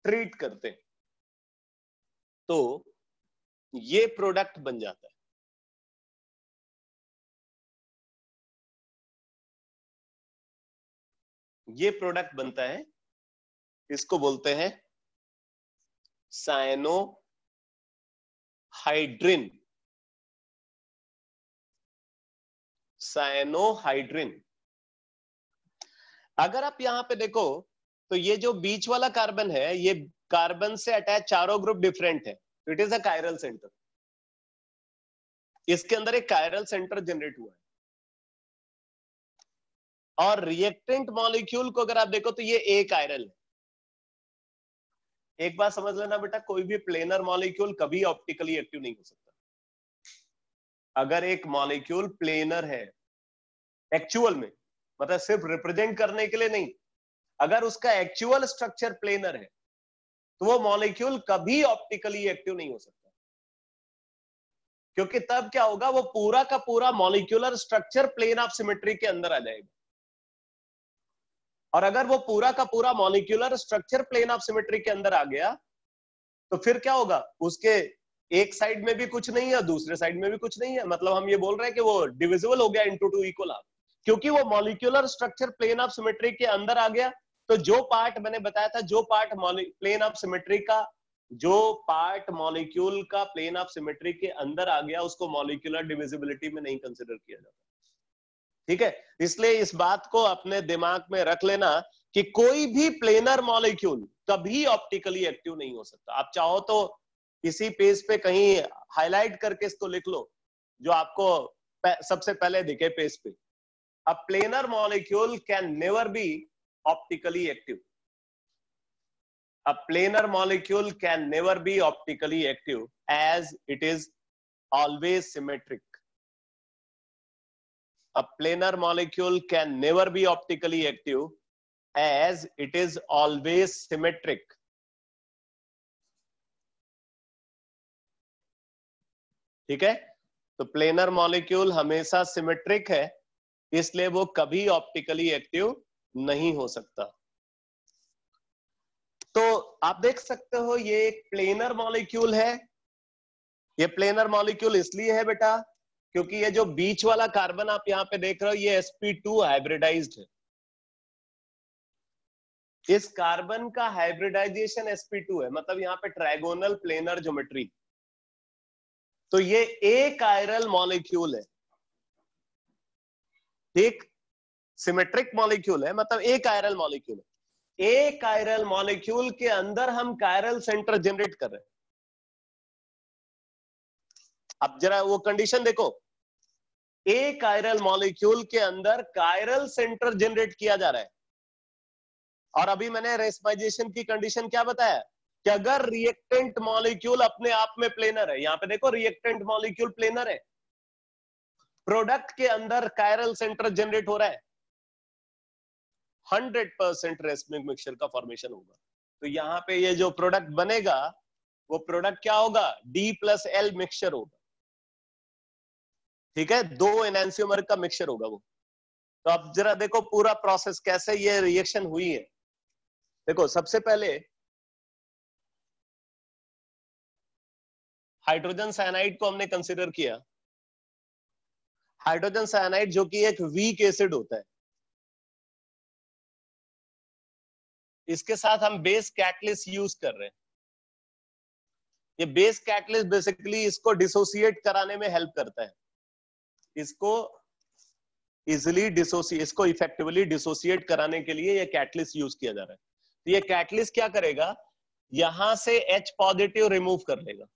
ट्रीट करते हैं तो ये प्रोडक्ट बन जाता है. ये प्रोडक्ट बनता है, इसको बोलते हैं साइनोहाइड्रिन. साइनोहाइड्रिन. अगर आप यहां पे देखो तो ये जो बीच वाला कार्बन है, ये कार्बन से अटैच चारों ग्रुप डिफरेंट है. It is a chiral centre. इसके अंदर एक कायरल सेंटर जनरेट हुआ है. और रिएक्टेंट मॉलिक्यूल को अगर आप देखो तो ये एक कायरल है। एक बात समझ लेना बेटा, कोई भी प्लेनर मॉलिक्यूल कभी ऑप्टिकली एक्टिव नहीं हो सकता। अगर एक मॉलिक्यूल प्लेनर है एक्चुअल में, मतलब सिर्फ रिप्रेजेंट करने के लिए नहीं, अगर उसका एक्चुअल स्ट्रक्चर प्लेनर है तो वो मॉलिक्यूल कभी ऑप्टिकली एक्टिव नहीं हो सकता, क्योंकि तब क्या होगा, वो पूरा का पूरा molecular structure plane of symmetry के अंदर आ जाएगा। और अगर वो पूरा का पूरा molecular structure plane of symmetry के अंदर आ गया तो फिर क्या होगा, उसके एक साइड में भी कुछ नहीं है, दूसरे साइड में भी कुछ नहीं है, मतलब हम ये बोल रहे हैं कि वो डिविजिबल हो गया इनटू टू इक्वल हाफ, क्योंकि वो molecular structure plane of symmetry के अंदर आ गया। तो जो पार्ट मैंने बताया था, जो पार्ट प्लेन ऑफ सिमेट्री का, जो पार्ट मॉलिक्यूल का प्लेन ऑफ सिमेट्री के अंदर आ गया, उसको मॉलिक्यूलर डिविजिबिलिटी में नहीं कंसिडर किया जाता। ठीक है, इसलिए इस बात को अपने दिमाग में रख लेना कि कोई भी प्लेनर मॉलिक्यूल कभी ऑप्टिकली एक्टिव नहीं हो सकता। आप चाहो तो इसी पेज पे कहीं हाईलाइट करके इसको लिख लो, जो आपको सबसे पहले दिखे पेज पे। A planar molecule can never be optically active. A planar molecule can never be optically active as it is always symmetric. A planar molecule can never be optically active as it is always symmetric. ठीक है, तो प्लेनर मॉलिक्यूल हमेशा सिमेट्रिक है, इसलिए वो कभी ऑप्टिकली एक्टिव नहीं हो सकता। तो आप देख सकते हो ये एक प्लेनर मॉलिक्यूल है। ये प्लेनर मॉलिक्यूल इसलिए है बेटा क्योंकि ये जो बीच वाला कार्बन आप यहां पे देख रहे हो, ये sp2 हाइब्रिडाइज्ड है। इस कार्बन का हाइब्रिडाइजेशन sp2 है, मतलब यहाँ पे ट्राइगोनल प्लेनर ज्योमेट्री। तो ये एक कायरल मॉलिक्यूल है, ठीक, सिमेट्रिक मॉलिक्यूल है, मतलब एक कायरल मॉलिक्यूल है। एक कायरल मॉलिक्यूल के अंदर हम कायरल सेंटर जनरेट कर रहे हैं। अब जरा वो कंडीशन देखो, एक कायरल मॉलिक्यूल के अंदर कायरल सेंटर जनरेट किया जा रहा है। और अभी मैंने रेशमाइजेशन की कंडीशन क्या बताया कि अगर रिएक्टेंट मॉलिक्यूल अपने आप में प्लेनर है, यहां पे देखो रिएक्टेंट मॉलिक्यूल प्लेनर है, प्रोडक्ट के अंदर कायरल सेंटर जनरेट हो रहा है, 100% रेसमिक मिक्सचर का फॉर्मेशन होगा। तो यहाँ पे ये जो प्रोडक्ट बनेगा वो प्रोडक्ट क्या होगा, D+L मिक्सचर होगा। ठीक है, 2 एनांसियोमर का मिक्सचर होगा वो। तो अब जरा देखो पूरा प्रोसेस कैसे ये रिएक्शन हुई है। देखो सबसे पहले हाइड्रोजन साइनाइड को हमने कंसीडर किया। हाइड्रोजन साइनाइड जो कि एक वीक एसिड होता है, इसके साथ हम बेस कैटलिस्ट यूज कर रहे हैं। ये बेस कैटलिस्ट बेसिकली इसको डिसोसिएट कराने में हेल्प करता है, इसको इजिली इसको इफेक्टिवली डिसोसिएट कराने के लिए ये कैटलिस्ट यूज किया जा रहा है। तो ये कैटलिस्ट क्या करेगा, यहां से H पॉजिटिव रिमूव कर लेगा।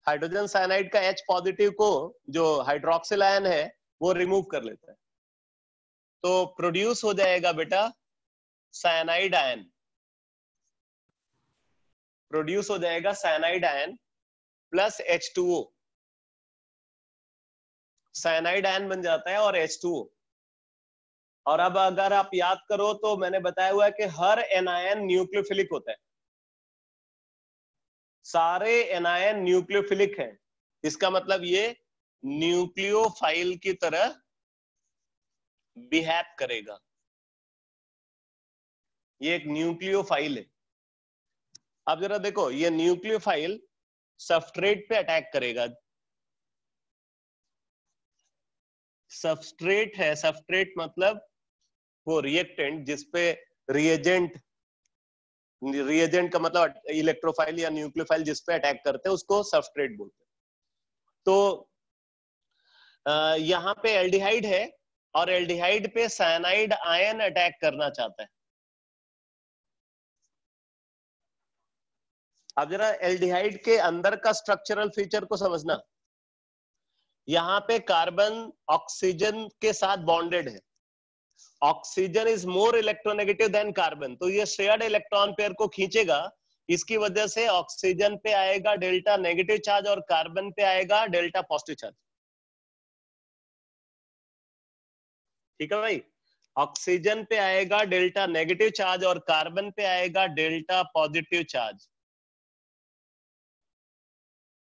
हाइड्रोजन साइनाइड का H पॉजिटिव को जो हाइड्रोक्सिल आयन है वो रिमूव कर लेता है, तो प्रोड्यूस हो जाएगा बेटा साइनाइड आयन। प्रोड्यूस हो जाएगा cyanide ion plus H2O। Cyanide ion बन जाता है और H2O। और अब अगर आप याद करो तो मैंने बताया हुआ है कि हर एनायन न्यूक्लियोफिलिक होता है, सारे एनायन न्यूक्लियोफिलिक हैं। इसका मतलब ये न्यूक्लियोफाइल की तरह बिहेव करेगा, ये एक न्यूक्लियोफाइल है। अब जरा देखो, ये न्यूक्लियोफाइल सबस्ट्रेट पे अटैक करेगा। सबस्ट्रेट है, सबस्ट्रेट मतलब वो रिएक्टेंट जिसपे रिएजेंट का मतलब इलेक्ट्रोफाइल या न्यूक्लियोफाइल जिसपे अटैक करते हैं उसको सबस्ट्रेट बोलते हैं। तो यहाँ पे एल्डिहाइड है और एल्डिहाइड पे साइनाइड आयन अटैक करना चाहता है। अब जरा एल्डिहाइड के अंदर का स्ट्रक्चरल फीचर को समझना। यहाँ पे कार्बन ऑक्सीजन के साथ बॉन्डेड है, oxygen is more electronegative than carbon, तो ये शेयर्ड इलेक्ट्रॉन पेयर को खींचेगा, इसकी वजह से ऑक्सीजन पे आएगा डेल्टा नेगेटिव चार्ज और कार्बन पे आएगा डेल्टा पॉजिटिव चार्ज। ठीक है भाई, ऑक्सीजन पे आएगा डेल्टा नेगेटिव चार्ज और कार्बन पे आएगा डेल्टा पॉजिटिव चार्ज।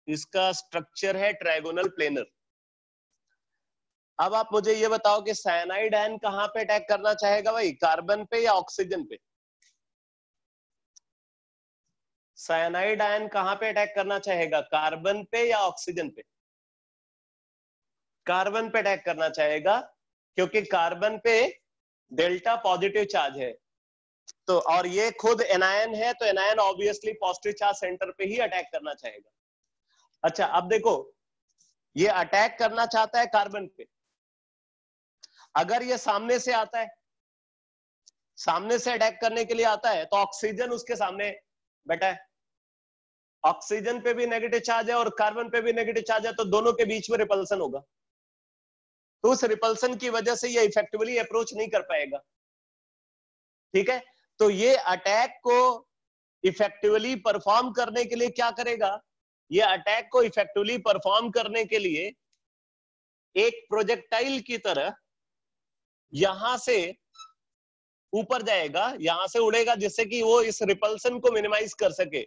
इसका स्ट्रक्चर है ट्रायगोनल प्लेनर। अब आप मुझे ये बताओ कि साइनाइड आयन कहां पे अटैक करना चाहेगा भाई, कार्बन पे या ऑक्सीजन पे? साइनाइड आयन कहां पे अटैक करना चाहेगा, कार्बन पे या ऑक्सीजन पे? कार्बन पे अटैक करना चाहेगा, क्योंकि कार्बन पे डेल्टा पॉजिटिव चार्ज है, तो और ये खुद एनायन है, तो anion obviously positive charge centre पे ही अटैक करना चाहेगा। अच्छा अब देखो, ये अटैक करना चाहता है कार्बन पे, अगर ये सामने से आता है, सामने से अटैक करने के लिए आता है, तो ऑक्सीजन उसके सामने बैठा है, ऑक्सीजन पे भी नेगेटिव चार्ज है और कार्बन पे भी नेगेटिव चार्ज है, तो दोनों के बीच में रिपल्सन होगा, तो उस रिपल्सन की वजह से ये इफेक्टिवली अप्रोच नहीं कर पाएगा। ठीक है, तो ये अटैक को इफेक्टिवली परफॉर्म करने के लिए क्या करेगा, ये अटैक को इफेक्टिवली परफॉर्म करने के लिए एक प्रोजेक्टाइल की तरह यहां से ऊपर जाएगा, यहां से उड़ेगा, जिससे कि वो इस रिपल्सन को मिनिमाइज कर सके।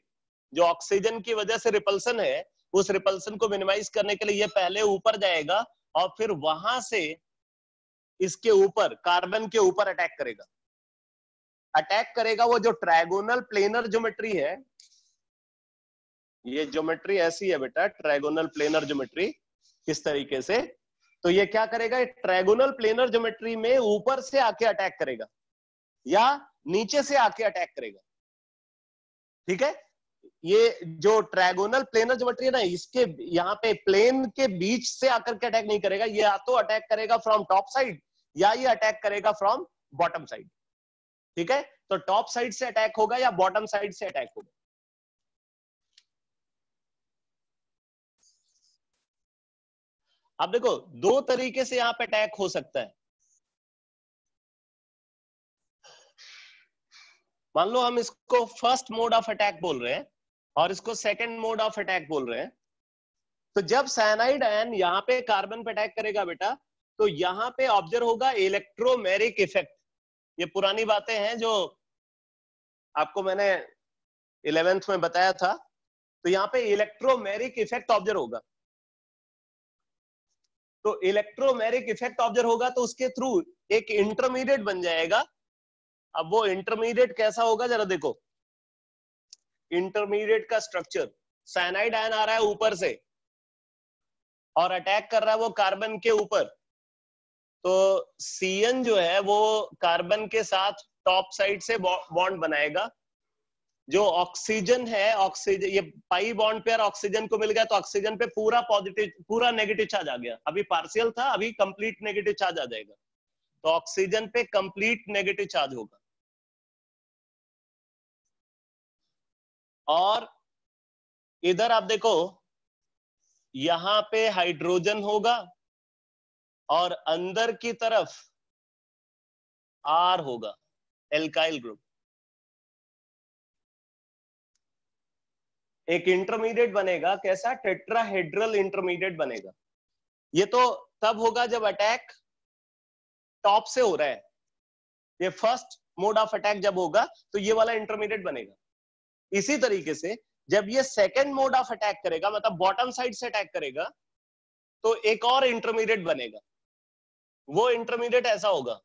जो ऑक्सीजन की वजह से रिपल्सन है, उस रिपल्सन को मिनिमाइज करने के लिए ये पहले ऊपर जाएगा और फिर वहां से इसके ऊपर, कार्बन के ऊपर अटैक करेगा। अटैक करेगा वो जो ट्रायगोनल प्लेनर ज्योमेट्री है, ये ज्योमेट्री ऐसी है बेटा, ट्रायगोनल प्लेनर ज्योमेट्री, किस तरीके से, तो ये क्या करेगा, ट्रायगोनल प्लेनर ज्योमेट्री में ऊपर से आके अटैक करेगा या नीचे से आके अटैक करेगा। ठीक है, ये जो ट्रायगोनल प्लेनर ज्योमेट्री है ना, इसके यहाँ पे प्लेन के बीच से आकर के अटैक नहीं करेगा, ये या तो अटैक करेगा फ्रॉम टॉप साइड या ये अटैक करेगा फ्रॉम बॉटम साइड। ठीक है, तो टॉप साइड से अटैक होगा या बॉटम साइड से अटैक होगा। अब देखो, दो तरीके से यहां पे अटैक हो सकता है। मान लो हम इसको फर्स्ट मोड ऑफ अटैक बोल रहे हैं और इसको सेकंड मोड ऑफ अटैक बोल रहे हैं। तो जब साइनाइड आयन यहाँ पे कार्बन पे अटैक करेगा बेटा, तो यहाँ पे ऑब्जर्व होगा इलेक्ट्रोमेरिक इफेक्ट। ये पुरानी बातें हैं जो आपको मैंने 11th में बताया था। तो यहाँ पे इलेक्ट्रोमेरिक इफेक्ट ऑब्जर्व होगा, तो इलेक्ट्रोमेरिक इफेक्ट ऑब्जर्व होगा, तो उसके थ्रू एक इंटरमीडिएट बन जाएगा। अब वो इंटरमीडिएट कैसा होगा जरा देखो, इंटरमीडिएट का स्ट्रक्चर, साइनाइड आयन आ रहा है ऊपर से और अटैक कर रहा है वो कार्बन के ऊपर, तो CN जो है वो कार्बन के साथ टॉप साइड से बॉन्ड बनाएगा। जो ऑक्सीजन है, ऑक्सीजन, ये पाई बॉन्ड पेयर ऑक्सीजन को मिल गया, तो ऑक्सीजन पे पूरा पॉजिटिव, पूरा नेगेटिव चार्ज आ गया। अभी पार्शियल था, अभी कंप्लीट नेगेटिव चार्ज आ जाएगा, तो ऑक्सीजन पे कंप्लीट नेगेटिव चार्ज होगा। और इधर आप देखो, यहां पे हाइड्रोजन होगा और अंदर की तरफ R होगा, एल्काइल ग्रुप। एक इंटरमीडिएट बनेगा, कैसा, टेट्राहेड्रल इंटरमीडिएट बनेगा। ये तो तब होगा जब अटैक टॉप से हो रहा है, ये फर्स्ट मोड ऑफ अटैक जब होगा तो ये वाला इंटरमीडिएट बनेगा। इसी तरीके से जब ये सेकंड मोड ऑफ अटैक करेगा, मतलब बॉटम साइड से अटैक करेगा, तो एक और इंटरमीडिएट बनेगा। वो इंटरमीडिएट ऐसा होगा,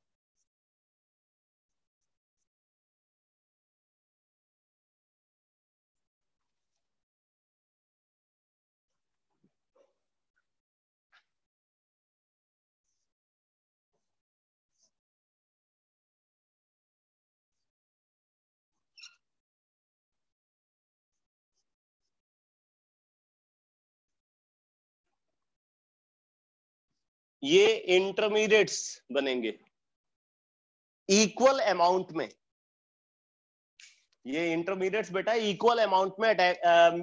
ये इंटरमीडिएट्स बनेंगे इक्वल अमाउंट में। ये इंटरमीडिएट्स बेटा इक्वल अमाउंट में अटैक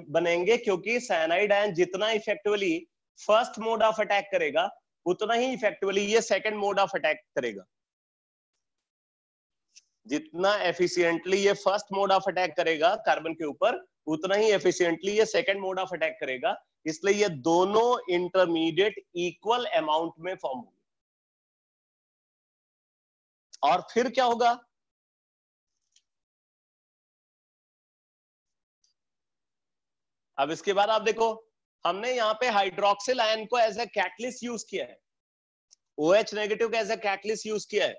बनेंगे, क्योंकि साइनाइड आयन जितना effectively first mode of attack करेगा उतना ही इफेक्टिवली ये सेकंड मोड ऑफ अटैक करेगा। जितना एफिशिएंटली ये फर्स्ट मोड ऑफ अटैक करेगा कार्बन के ऊपर, उतना ही एफिशिएंटली ये सेकंड मोड ऑफ अटैक करेगा। इसलिए ये दोनों इंटरमीडिएट इक्वल अमाउंट में फॉर्म होंगे। और फिर क्या होगा, अब इसके बाद आप देखो, हमने यहाँ पे हाइड्रोक्सिल आयन को एज ए कैटलिस्ट यूज किया है, OH नेगेटिव का एज ए कैटलिस्ट यूज किया है,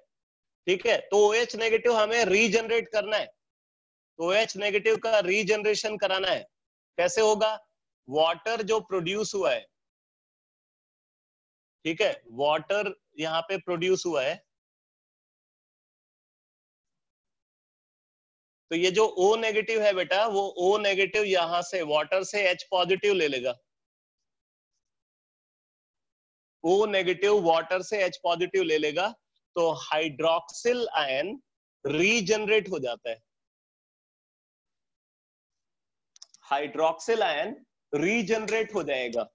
ठीक है। तो OH नेगेटिव हमें रीजनरेट करना है, तो OH नेगेटिव का रीजनरेशन कराना है। कैसे होगा, वाटर जो प्रोड्यूस हुआ है, ठीक है, वाटर यहाँ पे प्रोड्यूस हुआ है, तो ये जो O नेगेटिव है बेटा, वो O नेगेटिव यहां से वाटर से H पॉजिटिव ले लेगा, O नेगेटिव वाटर से H पॉजिटिव ले लेगा, तो हाइड्रोक्सिल आयन रीजनरेट हो जाता है। हाइड्रोक्सिल आयन रीजनरेट हो जाएगा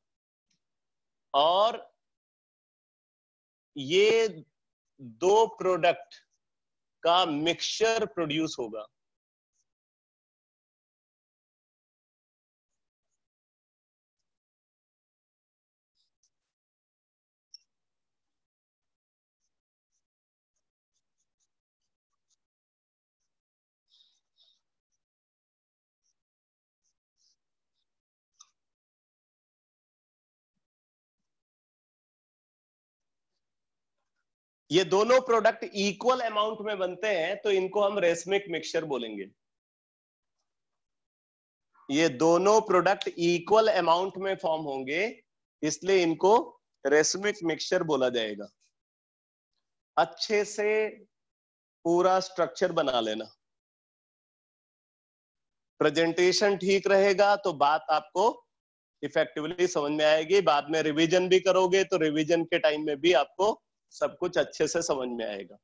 और ये दो प्रोडक्ट का मिक्सचर प्रोड्यूस होगा। ये दोनों प्रोडक्ट इक्वल अमाउंट में बनते हैं, तो इनको हम रेसमिक मिक्सचर बोलेंगे। ये दोनों प्रोडक्ट इक्वल अमाउंट में फॉर्म होंगे, इसलिए इनको रेसमिक मिक्सचर बोला जाएगा। अच्छे से पूरा स्ट्रक्चर बना लेना, प्रेजेंटेशन ठीक रहेगा तो बात आपको इफेक्टिवली समझ में आएगी। बाद में रिवीजन भी करोगे तो रिवीजन के टाइम में भी आपको सब कुछ अच्छे से समझ में आएगा।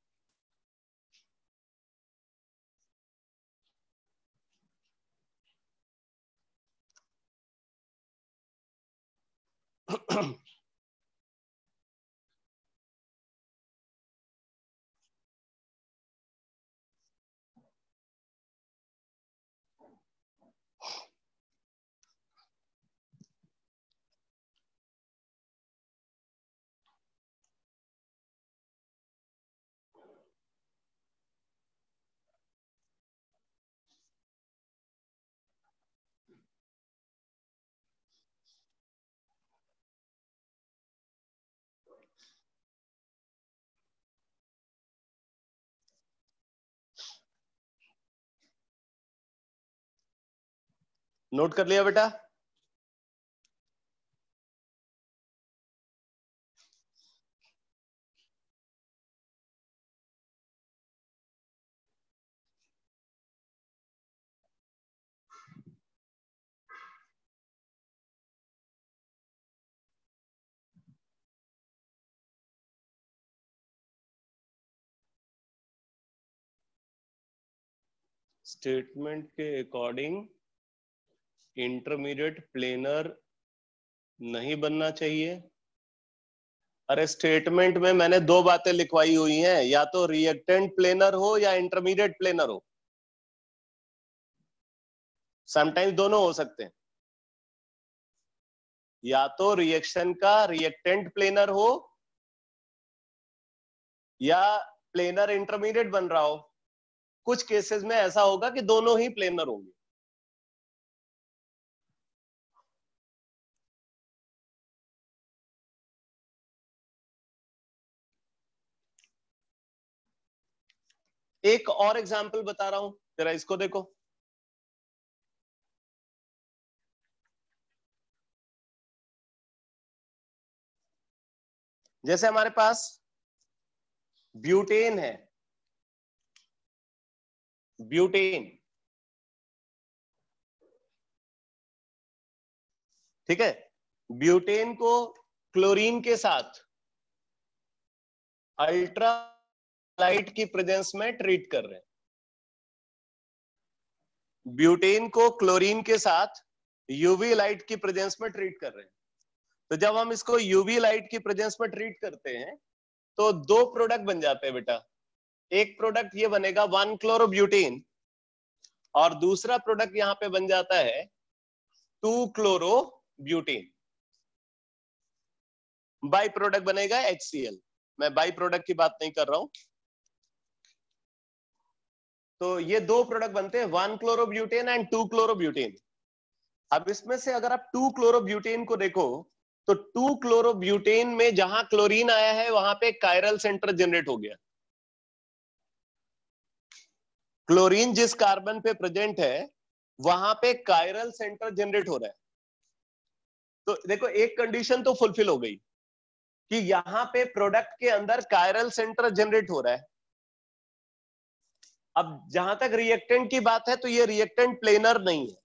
नोट कर लिया बेटा? स्टेटमेंट के अकॉर्डिंग इंटरमीडिएट प्लेनर नहीं बनना चाहिए। अरे स्टेटमेंट में मैंने दो बातें लिखवाई हुई हैं, या तो रिएक्टेंट प्लेनर हो या इंटरमीडिएट प्लेनर हो। समटाइम्स दोनों हो सकते हैं, या तो रिएक्शन का रिएक्टेंट प्लेनर हो या प्लेनर इंटरमीडिएट बन रहा हो। कुछ केसेस में ऐसा होगा कि दोनों ही प्लेनर होंगे। एक और एग्जांपल बता रहा हूं, जरा इसको देखो। जैसे हमारे पास ब्यूटेन है, ब्यूटेन, ठीक है। ब्यूटेन को क्लोरीन के साथ अल्ट्रा लाइट की प्रेजेंस में ट्रीट कर रहे हैं। ब्यूटेन को क्लोरीन के साथ यूवी लाइट की प्रेजेंस में ट्रीट कर रहे हैं। तो जब हम इसको यूवी लाइट की प्रेजेंस में ट्रीट करते हैं तो दो प्रोडक्ट बन जाते हैं बेटा। एक प्रोडक्ट ये बनेगा 1-क्लोरोब्यूटेन और दूसरा प्रोडक्ट यहां पे बन जाता है 2-क्लोरोब्यूटेन। बाई प्रोडक्ट बनेगा HCl। मैं बाई प्रोडक्ट की बात नहीं कर रहा हूं। तो ये दो प्रोडक्ट बनते हैं 1-क्लोरोब्यूटेन एंड 2-क्लोरोब्यूटेन। अब इसमें से अगर आप 2-क्लोरोब्यूटेन को देखो तो 2-क्लोरोब्यूटेन में जहां क्लोरीन आया है वहां पे कायरल सेंटर जनरेट हो गया। क्लोरीन जिस कार्बन पे प्रेजेंट है वहां पे कायरल सेंटर जनरेट हो रहा है। तो देखो एक कंडीशन तो फुलफिल हो गई कि यहां पे प्रोडक्ट के अंदर कायरल सेंटर जनरेट हो रहा है। अब जहां तक रिएक्टेंट की बात है तो ये रिएक्टेंट प्लेनर नहीं है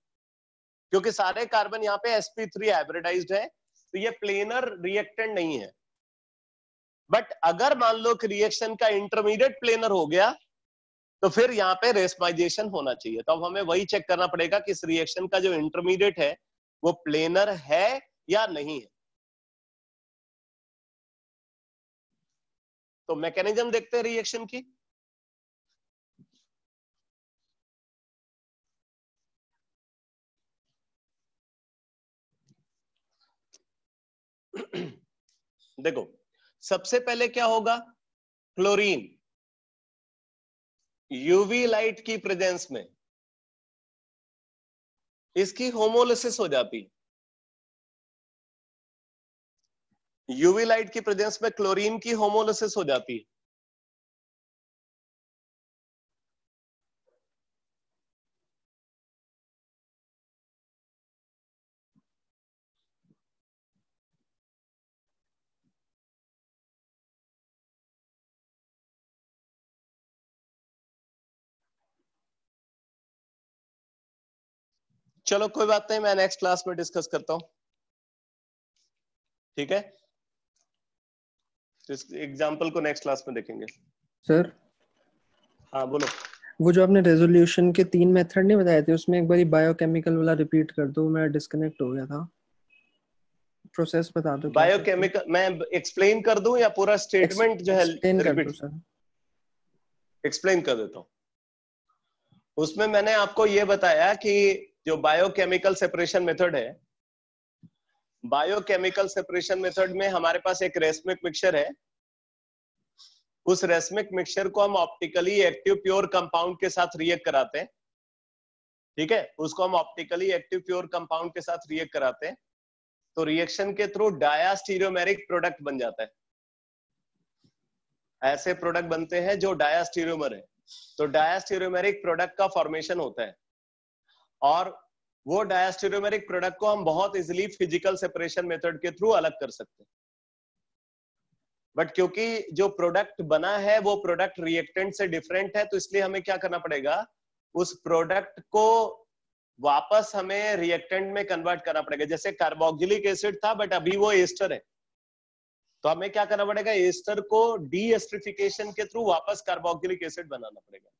क्योंकि सारे कार्बन यहाँ पे sp3 हाइब्रिडाइज्ड है, तो ये प्लेनर रिएक्टेंट नहीं है। बट अगर मान लो कि रिएक्शन का इंटरमीडिएट प्लेनर हो गया तो फिर यहाँ पे रेसमाइजेशन होना चाहिए। तो अब हमें वही चेक करना पड़ेगा कि इस रिएक्शन का जो इंटरमीडिएट है वो प्लेनर है या नहीं है। तो मैकेनिज्म देखते हैं रिएक्शन की। देखो सबसे पहले क्या होगा, क्लोरीन यूवी लाइट की प्रेजेंस में इसकी होमोलिसिस हो जाती है। यूवी लाइट की प्रेजेंस में क्लोरीन की होमोलिसिस हो जाती है। चलो कोई बात नहीं, मैं नेक्स्ट क्लास में डिस्कस करता हूं, ठीक है। इस एग्जांपल को नेक्स्ट क्लास में देखेंगे। सर हाँ बोलो। वो जो आपने रेजोल्यूशन के 3 मेथड नहीं बताए थे उसमें एक बारी बायोकेमिकल वाला रिपीट कर दो, मेरा डिस्कनेक्ट हो गया था। प्रोसेस बता दो। बायोकेमिकल मैं एक्सप्लेन कर दूं या पूरा स्टेटमेंट जो है एक्सप्लेन कर दो रिपीट? सर। एक्सप्लेन कर देता हूं। उसमें मैंने आपको ये बताया कि जो बायोकेमिकल सेपरेशन मेथड है, बायोकेमिकल सेपरेशन मेथड में हमारे पास एक रेसमिक मिक्सचर है। उस रेसमिक मिक्सचर को हम ऑप्टिकली एक्टिव प्योर कंपाउंड के साथ रिएक्ट कराते हैं, ठीक है। उसको हम ऑप्टिकली एक्टिव प्योर कंपाउंड के साथ रिएक्ट कराते हैं तो रिएक्शन के थ्रू डायास्टीरियोमेरिक प्रोडक्ट बन जाता है। ऐसे प्रोडक्ट बनते हैं जो डायास्टीरियोमर है। तो डायास्टीरियोमेरिक प्रोडक्ट का फॉर्मेशन होता है और वो डायास्टीरियोमेरिक प्रोडक्ट को हम बहुत इजीली फिजिकल सेपरेशन मेथड के थ्रू अलग कर सकते हैं। बट क्योंकि जो प्रोडक्ट बना है वो प्रोडक्ट रिएक्टेंट से डिफरेंट है तो इसलिए हमें क्या करना पड़ेगा, उस प्रोडक्ट को वापस हमें रिएक्टेंट में कन्वर्ट करना पड़ेगा। जैसे कार्बोक्सिलिक एसिड था बट अभी वो एस्टर है, तो हमें क्या करना पड़ेगा, एस्टर को डीएस्टरिफिकेशन के थ्रू वापस कार्बोक्सिलिक एसिड बनाना पड़ेगा।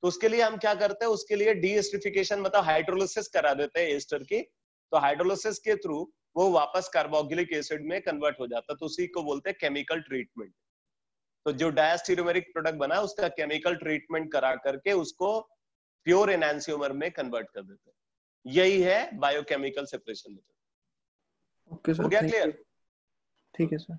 तो उसके लिए हम क्या करते हैं, उसके लिए डीएस्टरिफिकेशन मतलब हाइड्रोलिसिस करा देते हैं एस्टर की। तो हाइड्रोलिसिस के थ्रू वो वापस कार्बोक्सिलिक एसिड में कन्वर्ट हो जाता है, तो उसी को बोलते हैं केमिकल ट्रीटमेंट। तो जो डायस्टीरियोमेरिक प्रोडक्ट बना उसका केमिकल ट्रीटमेंट करा करके उसको प्योर एनांसियोमर में कन्वर्ट कर देते हैं। यही है biochemical separation method. Okay sir, हो गया क्लियर? ठीक है सर।